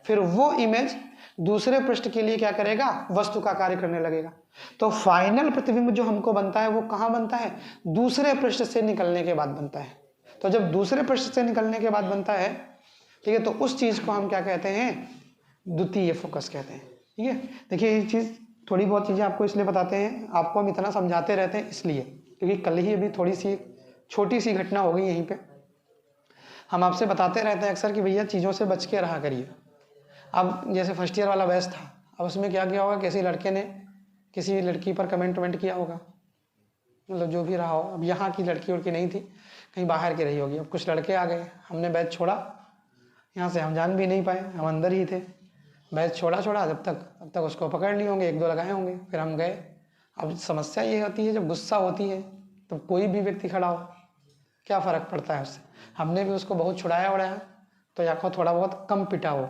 फिर वो इमेज दूसरे पृष्ठ के लिए क्या करेगा, वस्तु का कार्य करने लगेगा। तो फाइनल प्रतिबिंब जो हमको बनता है वो कहाँ बनता है, दूसरे पृष्ठ से निकलने के बाद बनता है। तो जब दूसरे पृष्ठ से निकलने के बाद बनता है, ठीक है, तो उस चीज को हम क्या कहते हैं, द्वितीय फोकस कहते हैं। ठीक है, देखिए ये चीज, थोड़ी बहुत चीजें आपको इसलिए बताते हैं, आपको हम इतना समझाते रहते हैं इसलिए क्योंकि कल ही अभी थोड़ी सी छोटी सी घटना हो गई यहीं पे। हम आपसे बताते रहते हैं अक्सर कि भैया चीज़ों से बच के रहा करिए। अब जैसे फर्स्ट ईयर वाला बैच था, अब उसमें क्या किया होगा, किसी लड़के ने किसी लड़की पर कमेंट किया होगा, मतलब जो भी रहा हो। अब यहाँ की लड़की उड़की नहीं थी, कहीं बाहर की रही होगी। अब कुछ लड़के आ गए, हमने बैच छोड़ा, यहाँ से हम जान भी नहीं पाए, हम अंदर ही थे। बैच छोड़ा जब तक उसको पकड़ लिए होंगे, एक दो लगाए होंगे, फिर हम गए। अब समस्या ये होती है जब गुस्सा होती है तो कोई भी व्यक्ति खड़ा हो, क्या फ़र्क पड़ता है उससे। हमने भी उसको बहुत छुड़ाया उड़ाया, तो या को थोड़ा बहुत कम पिटा हो,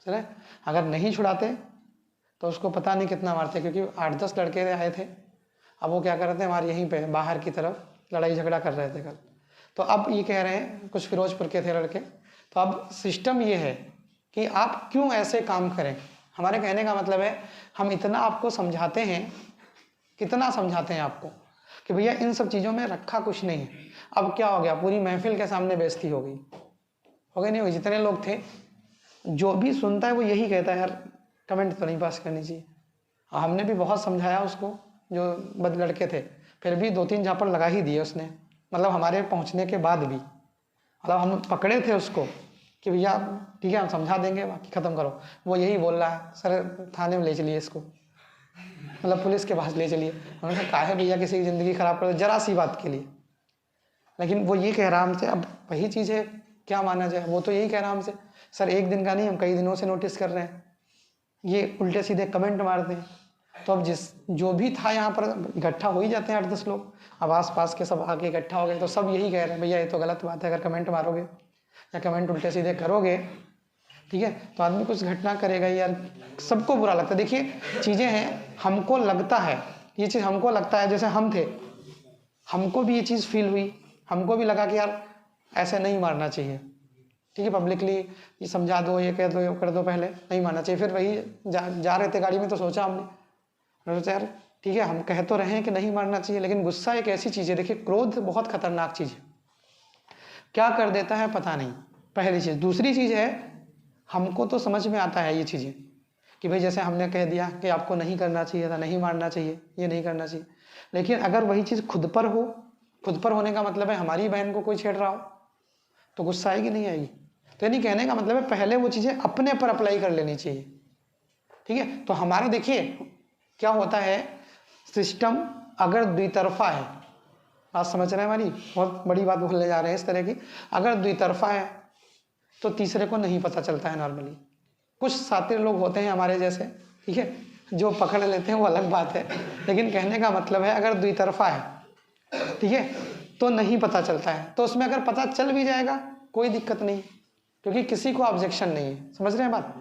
चले। अगर नहीं छुड़ाते तो उसको पता नहीं कितना मारते, क्योंकि 8-10 लड़के आए थे। अब वो क्या कर रहे थे, हमारे यहीं पे बाहर की तरफ लड़ाई झगड़ा कर रहे थे कल। तो अब ये कह रहे हैं, कुछ फिरोजपुर के थे लड़के, तो अब सिस्टम ये है कि आप क्यों ऐसे काम करें। हमारे कहने का मतलब है, हम इतना आपको समझाते हैं, कितना समझाते हैं आपको कि भैया इन सब चीज़ों में रखा कुछ नहीं है। अब क्या हो गया, पूरी महफिल के सामने बेइज्जती हो गई नहीं हुई। जितने लोग थे, जो भी सुनता है वो यही कहता है, यार कमेंट तो नहीं पास करनी चाहिए। हमने भी बहुत समझाया उसको, जो बद लड़के थे, फिर भी 2-3 झापड़ लगा ही दिए उसने, मतलब हमारे पहुंचने के बाद भी। मतलब हम पकड़े थे उसको कि भैया ठीक है हम समझा देंगे, बाकी ख़त्म करो। वो यही बोल रहा है, सर थाने में ले चलिए इसको, मतलब पुलिस के पास ले चलिए। उन्होंने कहा है भैया किसी की ज़िंदगी ख़राब कर दो जरा सी बात के लिए, लेकिन वो ये कह रहा हमसे। अब वही चीज़ है, क्या माना जाए। वो तो यही कह रहा हमसे, सर एक दिन का नहीं, हम कई दिनों से नोटिस कर रहे हैं, ये उल्टे सीधे कमेंट मारते हैं। तो अब जो भी था यहाँ पर इकट्ठा हो ही जाते हैं 8-10 लोग। अब आस पास के सब आके इकट्ठा हो गए, तो सब यही कह रहे हैं, भैया ये तो गलत बात है, अगर कमेंट मारोगे या कमेंट उल्टे सीधे करोगे, ठीक है, तो आदमी कुछ घटना करेगा यार। सबको बुरा लगता है। देखिए चीज़ें हैं, हमको लगता है ये चीज़, हमको लगता है, जैसे हम थे, हमको भी ये चीज़ फील हुई, हमको भी लगा कि यार ऐसे नहीं मारना चाहिए, ठीक है, पब्लिकली ये समझा दो, ये कह दो, ये कर दो, पहले नहीं मारना चाहिए। फिर वही जा रहे थे गाड़ी में, तो सोचा हमने सोचा यार ठीक है, हम कह तो रहे हैं कि नहीं मारना चाहिए, लेकिन गुस्सा एक ऐसी चीज़ है, देखिए क्रोध बहुत खतरनाक चीज़ है, क्या कर देता है पता नहीं, पहली चीज़। दूसरी चीज़ है, हमको तो समझ में आता है ये चीज़ें कि भाई जैसे हमने कह दिया कि आपको नहीं करना चाहिए था, नहीं मारना चाहिए, ये नहीं करना चाहिए, लेकिन अगर वही चीज़ खुद पर हो, खुद पर होने का मतलब है हमारी बहन को कोई छेड़ रहा हो, तो गुस्सा आएगी नहीं आएगी। तो यानी कहने का मतलब है पहले वो चीज़ें अपने पर अप्लाई कर लेनी चाहिए, ठीक है। तो हमारा देखिए क्या होता है, सिस्टम अगर द्वितरफा है, आप समझ रहे हैं, हमारी बहुत बड़ी बात बोलने जा रहे हैं इस तरह की, अगर द्वितरफा है तो तीसरे को नहीं पता चलता है नॉर्मली। कुछ शातिर लोग होते हैं हमारे जैसे, ठीक है, जो पकड़ लेते हैं वो अलग बात है, लेकिन कहने का मतलब है अगर द्वितरफा है, ठीक है, तो नहीं पता चलता है। तो उसमें अगर पता चल भी जाएगा कोई दिक्कत नहीं, क्योंकि किसी को ऑब्जेक्शन नहीं है। समझ रहे हैं बात,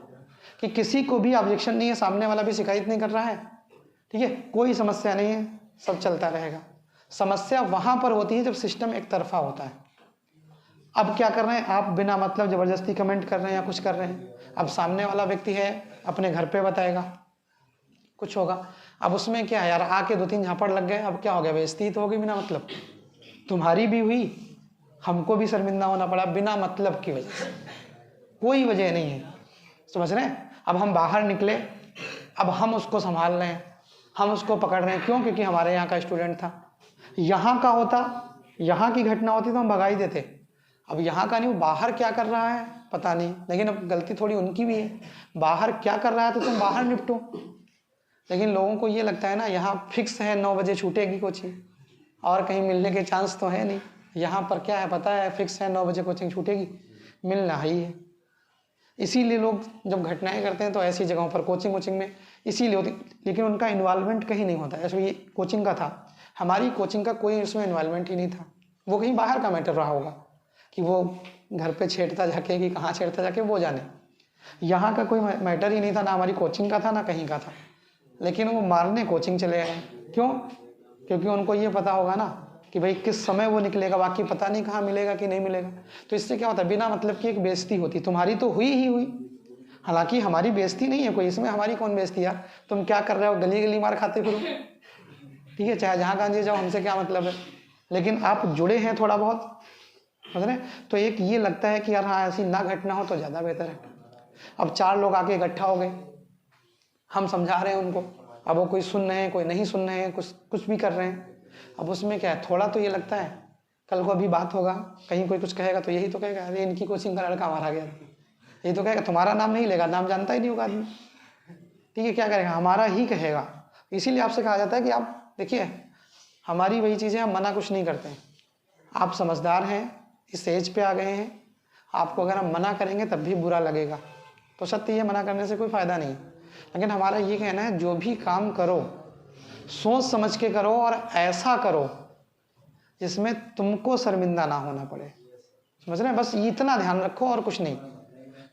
कि किसी को भी ऑब्जेक्शन नहीं है, सामने वाला भी शिकायत नहीं कर रहा है, ठीक है, कोई समस्या नहीं है, सब चलता रहेगा। समस्या वहां पर होती है जब सिस्टम एक तरफा होता है। अब क्या कर रहे हैं आप, बिना मतलब जबरदस्ती कमेंट कर रहे हैं या कुछ कर रहे हैं। अब सामने वाला व्यक्ति है, अपने घर पे बताएगा, कुछ होगा, अब उसमें क्या है यार, आके 2-3 झापड़ लग गए, अब क्या हो गया, बेइज्जती तो होगी बिना मतलब, तुम्हारी भी हुई, हमको भी शर्मिंदा होना पड़ा बिना मतलब की वजह से, कोई वजह नहीं है। समझ रहे हैं। अब हम बाहर निकले, अब हम उसको संभाल रहे हैं, हम उसको पकड़ रहे हैं, क्यों, क्योंकि हमारे यहाँ का स्टूडेंट था। यहाँ का होता, यहाँ की घटना होती तो हम भगा ही देते। अब यहाँ का नहीं, वो बाहर क्या कर रहा है पता नहीं, लेकिन अब गलती थोड़ी उनकी भी है, बाहर क्या कर रहा है तो तुम बाहर निपटो। लेकिन लोगों को ये लगता है ना, यहाँ फिक्स है 9 बजे छूटेगी कोचिंग, और कहीं मिलने के चांस तो है नहीं। यहाँ पर क्या है पता है, फिक्स है 9 बजे कोचिंग छूटेगी, मिलना ही है। इसीलिए लोग जब घटनाएं करते हैं तो ऐसी जगहों पर, कोचिंग में इसीलिए होती, लेकिन उनका इन्वॉल्वमेंट कहीं नहीं होता। ऐसे ये कोचिंग का था, हमारी कोचिंग का कोई उसमें इन्वॉल्वमेंट ही नहीं था। वो कहीं बाहर का मैटर रहा होगा कि वो घर पे छेड़ता जाके, कि कहाँ छेड़ता जाके वो जाने। यहाँ का कोई मैटर ही नहीं था, ना हमारी कोचिंग का था ना कहीं का था, लेकिन वो मारने कोचिंग चले गए। क्यों, क्योंकि उनको ये पता होगा ना कि भाई किस समय वो निकलेगा, बाकी पता नहीं कहाँ मिलेगा कि नहीं मिलेगा। तो इससे क्या होता है, बिना मतलब की एक बेइज्जती होती। तुम्हारी तो हुई ही हुई, हालांकि हमारी बेइज्जती नहीं है कोई इसमें, हमारी कौन बेइज्जती यार, तुम क्या कर रहे हो, गली गली मार खाते फिरो, ठीक है, चाहे जहाँ कहाँ जाओ, हमसे क्या मतलब है। लेकिन आप जुड़े हैं थोड़ा बहुत, समझ रहे, तो एक ये लगता है कि यार हाँ ऐसी ना घटना हो तो ज़्यादा बेहतर है। अब 4 लोग आके इकट्ठा हो गए, हम समझा रहे हैं उनको, अब वो कोई सुन रहे हैं, कोई नहीं सुन रहे हैं, कुछ भी कर रहे हैं। अब उसमें क्या है, थोड़ा तो ये लगता है, कल को अभी बात होगा, कहीं कोई कुछ कहेगा तो यही तो कहेगा, अरे इनकी कोचिंग का लड़का मारा गया, यही तो कहेगा, तुम्हारा नाम नहीं लेगा, नाम जानता ही नहीं होगा आदमी, ठीक है, क्या करेगा, हमारा ही कहेगा। इसीलिए आपसे कहा जाता है कि आप देखिए, हमारी वही चीज़ें, हम मना कुछ नहीं करते हैं। आप समझदार हैं, इस एज पे आ गए हैं, आपको अगर हम मना करेंगे तब भी बुरा लगेगा, तो सत्य ये, मना करने से कोई फ़ायदा नहीं। लेकिन हमारा ये कहना है, जो भी काम करो सोच समझ के करो, और ऐसा करो जिसमें तुमको शर्मिंदा ना होना पड़े। समझ रहे हैं? बस इतना ध्यान रखो और कुछ नहीं,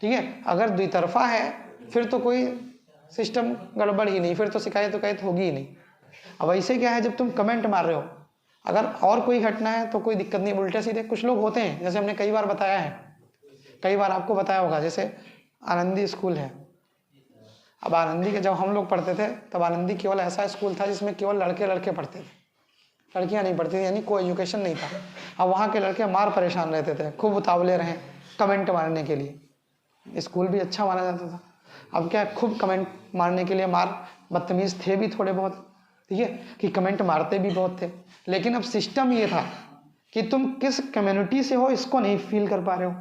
ठीक है। अगर द्वितरफा है फिर तो कोई सिस्टम गड़बड़ ही नहीं, फिर तो शिकायत होगी ही नहीं। अब ऐसे क्या है, जब तुम कमेंट मार रहे हो, अगर और कोई घटना है तो कोई दिक्कत नहीं, उल्टे सीधे कुछ लोग होते हैं, जैसे हमने कई बार बताया है, कई बार आपको बताया होगा, जैसे आनंदी स्कूल है। अब आनंदी के जब हम लोग पढ़ते थे तब आनंदी केवल ऐसा स्कूल था जिसमें केवल लड़के पढ़ते थे, लड़कियां नहीं पढ़ती थी, यानी कोई एजुकेशन नहीं था। अब वहाँ के लड़के मार परेशान रहते थे, खूब उतावले रहे कमेंट मारने के लिए। स्कूल भी अच्छा माना जाता था। अब क्या, खूब कमेंट मारने के लिए मार, बदतमीज़ थे भी थोड़े बहुत, ठीक है, कि कमेंट मारते भी बहुत थे। लेकिन अब सिस्टम ये था कि तुम किस कम्युनिटी से हो इसको नहीं फील कर पा रहे हो,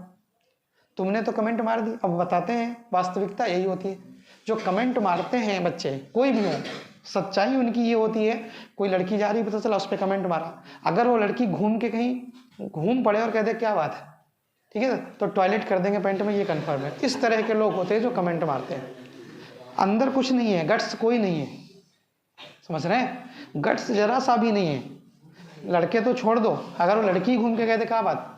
तुमने तो कमेंट मार दी। अब बताते हैं वास्तविकता यही होती है, जो कमेंट मारते हैं बच्चे कोई भी हो, सच्चाई उनकी ये होती है, कोई लड़की जा रही पता चला उस पर कमेंट मारा, अगर वो लड़की घूम के कहीं घूम पड़े और कह दे क्या बात है, ठीक है, तो टॉयलेट कर देंगे पैंट में, ये कन्फर्म है। इस तरह के लोग होते हैं जो कमेंट मारते हैं, अंदर कुछ नहीं है, गट्स कोई नहीं है। समझ रहे हैं? गट्स जरा सा भी नहीं है। लड़के तो छोड़ दो, अगर वो लड़की घूम के कहते क्या बात,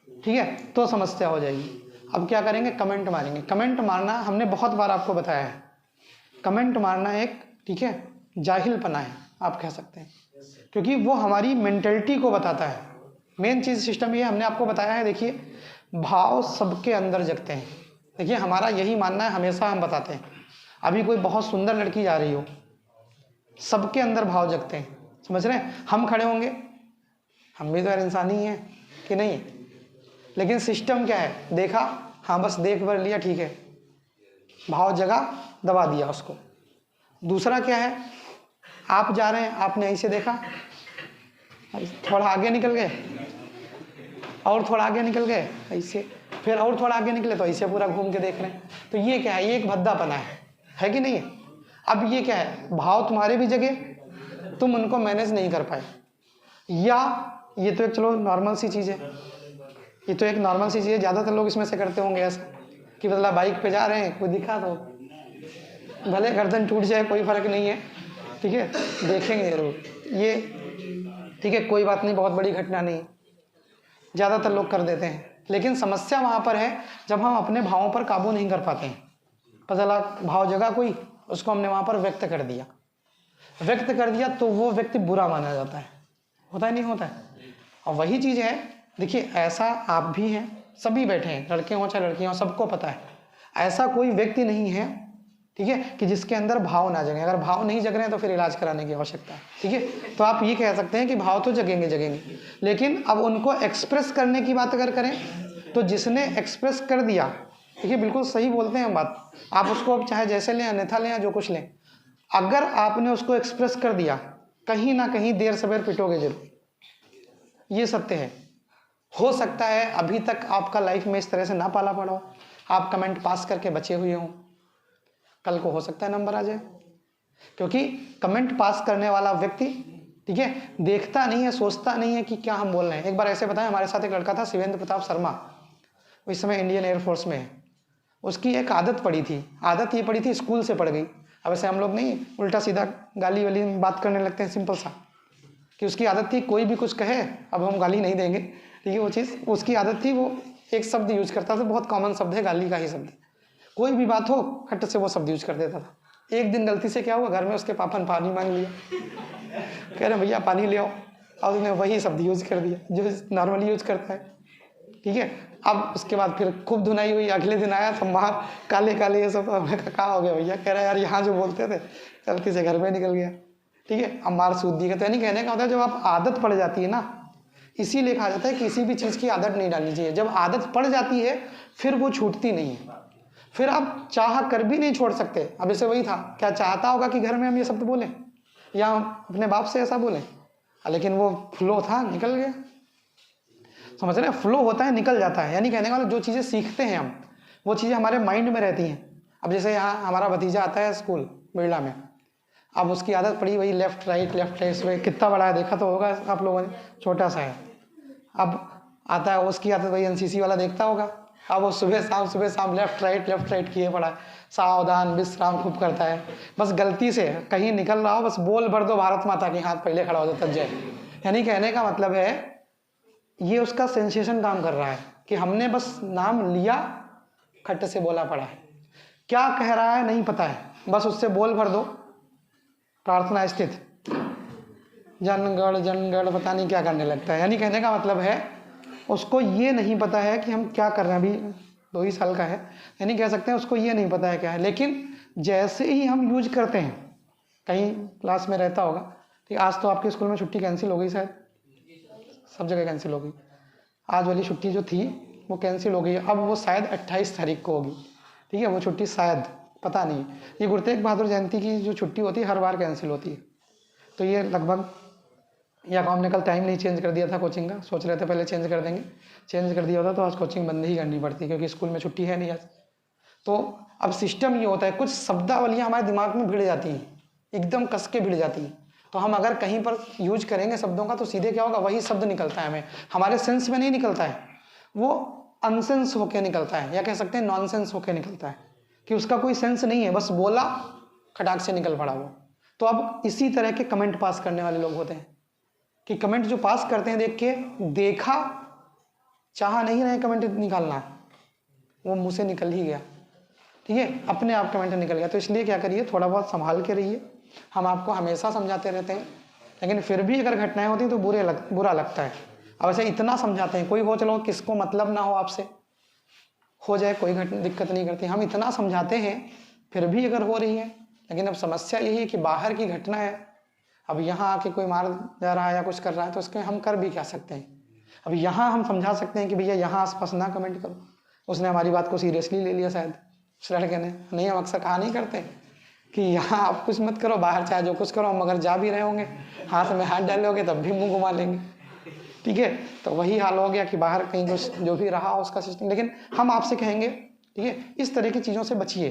ठीक है, तो समस्या हो जाएगी। अब क्या करेंगे, कमेंट मारेंगे। कमेंट मारना हमने बहुत बार आपको बताया है, कमेंट मारना एक, ठीक है, जाहिलपना है आप कह सकते हैं, क्योंकि वो हमारी मेंटलिटी को बताता है। मेन चीज़ सिस्टम ये हमने आपको बताया है। देखिए, भाव सबके अंदर जगते हैं। देखिए, हमारा यही मानना है, हमेशा हम बताते हैं, अभी कोई बहुत सुंदर लड़की जा रही हो, सबके अंदर भाव जगते हैं। समझ रहे हैं? हम खड़े होंगे, हम भी तो यार इंसान ही हैं कि नहीं, लेकिन सिस्टम क्या है, देखा, हाँ बस देख भर लिया, ठीक है, भाव जगा, दबा दिया उसको। दूसरा क्या है, आप जा रहे हैं, आपने ऐसे देखा, थोड़ा आगे निकल गए, और थोड़ा आगे निकल गए ऐसे, फिर और थोड़ा आगे निकले तो ऐसे पूरा घूम के देख रहे हैं। तो ये क्या है, ये एक भद्दापना है कि नहीं है? अब ये क्या है, भाव तुम्हारे भी जगे, तुम उनको मैनेज नहीं कर पाए, या ये तो एक चलो नॉर्मल सी चीज़ है, ये तो एक नॉर्मल सी चीज़ है, ज़्यादातर लोग इसमें से करते होंगे ऐसा कि मतलब बाइक पे जा रहे हैं, कोई दिखा तो भले गर्दन टूट जाए कोई फ़र्क नहीं है, ठीक है, देखेंगे जरूर ये, ठीक है, कोई बात नहीं, बहुत बड़ी घटना नहीं, ज़्यादातर लोग कर देते हैं। लेकिन समस्या वहाँ पर है जब हम अपने भावों पर काबू नहीं कर पाते हैं। पता चला भाव जगह कोई, उसको हमने वहाँ पर व्यक्त कर दिया तो वो व्यक्ति बुरा माना जाता है। होता है नहीं होता है? और वही चीज़ है, देखिए ऐसा आप भी हैं, सभी बैठे हैं, लड़के हों चाहे लड़कियाँ हों, सबको पता है ऐसा कोई व्यक्ति नहीं है, ठीक है, कि जिसके अंदर भाव ना जगे। अगर भाव नहीं जग रहे हैं तो फिर इलाज कराने की आवश्यकता है, ठीक है। तो आप ये कह सकते हैं कि भाव तो जगेंगे, लेकिन अब उनको एक्सप्रेस करने की बात अगर करें तो जिसने एक्सप्रेस कर दिया, ठीक है, बिल्कुल सही बोलते हैं हम बात, आप उसको अब चाहे जैसे लें, अन्यथा लें, जो कुछ लें, अगर आपने उसको एक्सप्रेस कर दिया, कहीं ना कहीं देर सवेर पिटोगे जरूर, ये सत्य है। हो सकता है अभी तक आपका लाइफ में इस तरह से ना पाला पड़ा हो, आप कमेंट पास करके बचे हुए हों, कल को हो सकता है नंबर आ जाए, क्योंकि कमेंट पास करने वाला व्यक्ति, ठीक है, देखता नहीं है, सोचता नहीं है कि क्या हम बोल रहे हैं। एक बार ऐसे बताएं, हमारे साथ एक लड़का था शिवेंद्र प्रताप शर्मा, इस समय इंडियन एयरफोर्स में है। उसकी एक आदत पड़ी थी, आदत ये पड़ी थी, स्कूल से पड़ गई। अब ऐसे हम लोग नहीं उल्टा सीधा गाली वाली में बात करने लगते हैं, सिंपल सा, कि उसकी आदत थी कोई भी कुछ कहे, अब हम गाली नहीं देंगे, ठीक है, वो चीज़ उसकी आदत थी, वो एक शब्द यूज करता था, बहुत कॉमन शब्द है, गाली का ही शब्द, कोई भी बात हो खट से वो शब्द यूज कर देता था। एक दिन गलती से क्या हुआ, घर में उसके पापा ने पानी मांग लिया, कह रहे भैया पानी ले आओ, और उसने वही शब्द यूज कर दिया जो नॉर्मली यूज करता है, ठीक है। अब उसके बाद फिर खूब धुनाई हुई, अगले दिन आया तो मार काले काले ये सब, कहा हो गया भैया, कह रहा यार यहाँ जो बोलते थे गलती से घर में निकल गया, ठीक है, अब मार सूद दी। तो यानी कहने का होता है जब आप आदत पड़ जाती है ना, इसीलिए कहा जाता है किसी भी चीज़ की आदत नहीं डालनी चाहिए। जब आदत पड़ जाती है फिर वो छूटती नहीं है, फिर आप चाह कर भी नहीं छोड़ सकते। अब इसे वही था, क्या चाहता होगा कि घर में हम ये शब्द बोलें या अपने बाप से ऐसा बोलें, लेकिन वो फ्लो था, निकल गया। समझ रहे हैं, फ्लो होता है, निकल जाता है। यानी कहने वाला जो चीज़ें सीखते हैं हम, वो चीज़ें हमारे माइंड में रहती हैं। अब जैसे यहाँ हमारा भतीजा आता है स्कूल बिरला में, अब उसकी आदत पड़ी वही लेफ्ट राइट, इसमें कितना बड़ा है देखा तो होगा आप लोगों ने, छोटा सा है। अब आता है उसकी आदत वही एनसीसी वाला देखता होगा, अब वो सुबह शाम लेफ्ट राइट किए पड़ा है, सावधान विश्राम खूब करता है। बस गलती से कहीं निकल रहा हो, बस बोल भर दो भारत माता की, हाथ पहले खड़ा हो जाता जय, यानी कहने का मतलब है ये उसका सेंसेशन काम कर रहा है कि हमने बस नाम लिया, खट से बोला पड़ा है, क्या कह रहा है नहीं पता है, बस उससे बोल भर दो, प्रार्थना स्थित जनगण पता नहीं क्या करने लगता है। यानी कहने का मतलब है उसको ये नहीं पता है कि हम क्या कर रहे हैं, अभी 2 ही साल का है, यानी कह सकते हैं उसको ये नहीं पता है क्या है। लेकिन जैसे ही हम यूज करते हैं, कहीं क्लास में रहता होगा, ठीक, आज तो आपके स्कूल में छुट्टी कैंसिल हो गई, शायद सब जगह कैंसिल हो गई, आज वाली छुट्टी जो थी वो कैंसिल हो गई, अब वो शायद 28 तारीख को होगी, ठीक है, वो छुट्टी शायद, पता नहीं। ये गुरु तेग बहादुर जयंती की जो छुट्टी होती है हर बार कैंसिल होती है, तो ये लगभग, या को हमने कल टाइम नहीं चेंज कर दिया था कोचिंग का, सोच रहे थे पहले चेंज कर देंगे, चेंज कर दिया होता तो आज कोचिंग बंद ही करनी पड़ती क्योंकि स्कूल में छुट्टी है नहीं आज। तो अब सिस्टम ये होता है, कुछ शब्दावलियाँ हमारे दिमाग में भिड़ जाती हैं, एकदम कस के भिड़ जाती हैं, तो हम अगर कहीं पर यूज करेंगे शब्दों का तो सीधे क्या होगा, वही शब्द निकलता है, हमें हमारे सेंस में नहीं निकलता है, वो अनसेंस होके निकलता है, या कह सकते हैं नॉनसेंस होके निकलता है कि उसका कोई सेंस नहीं है, बस बोला खटाक से निकल पड़ा वो। तो अब इसी तरह के कमेंट पास करने वाले लोग होते हैं कि कमेंट जो पास करते हैं देख के, देखा चाह नहीं रहे कमेंट निकालना, वो मुंह से निकल ही गया, ठीक है, अपने आप कमेंट निकल गया। तो इसलिए क्या करिए, थोड़ा बहुत संभाल के रहिए। हम आपको हमेशा समझाते रहते हैं, लेकिन फिर भी अगर घटनाएं होती हैं तो बुरा लगता है। अब ऐसे इतना समझाते हैं, कोई हो चलो किसको मतलब ना हो आपसे, हो जाए कोई दिक्कत नहीं करती, हम इतना समझाते हैं फिर भी अगर हो रही है। लेकिन अब समस्या यही है कि बाहर की घटना है, अब यहाँ आके कोई मार जा रहा है या कुछ कर रहा है तो उसके हम कर भी क्या सकते हैं। अब यहाँ हम समझा सकते हैं कि भैया यहाँ आसपास ना कमेंट करो, उसने हमारी बात को सीरियसली ले लिया शायद उस लड़के ने, नहीं हम अक्सर कहा नहीं करते कि यहाँ आप कुछ मत करो, बाहर चाहे जो कुछ करो, हम अगर जा भी रहे होंगे हाथ में हाथ डालोगे तब भी मुंह घुमा लेंगे, ठीक है। तो वही हाल हो गया कि बाहर कहीं कुछ जो भी रहा उसका सिस्टम। लेकिन हम आपसे कहेंगे, ठीक है, इस तरह की चीज़ों से बचिए,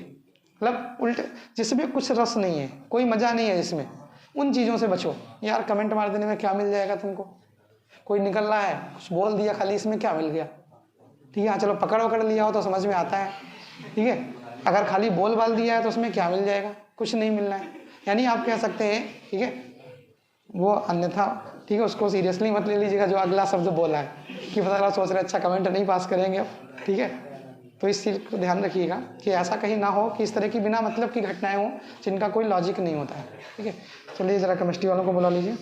मतलब उल्टे जिसमें कुछ रस नहीं है, कोई मज़ा नहीं है जिसमें, उन चीज़ों से बचो। यार कमेंट मार देने में क्या मिल जाएगा तुमको, कोई निकल रहा है कुछ बोल दिया खाली, इसमें क्या मिल गया, ठीक है। हाँ चलो पकड़ लिया हो तो समझ में आता है, ठीक है, अगर खाली बोल बाल दिया है तो उसमें क्या मिल जाएगा, कुछ नहीं मिलना है। यानी आप कह सकते हैं, ठीक है, वो अन्यथा, ठीक है, उसको सीरियसली मत ले लीजिएगा जो अगला शब्द बोला है कि पता लगा सोच रहे अच्छा कमेंट नहीं पास करेंगे अब, ठीक है। तो इस चीज़ को ध्यान रखिएगा कि ऐसा कहीं ना हो कि इस तरह की बिना मतलब की घटनाएं हों जिनका कोई लॉजिक नहीं होता है, ठीक है। चलिए ज़रा केमिस्ट्री वालों को बुला लीजिए।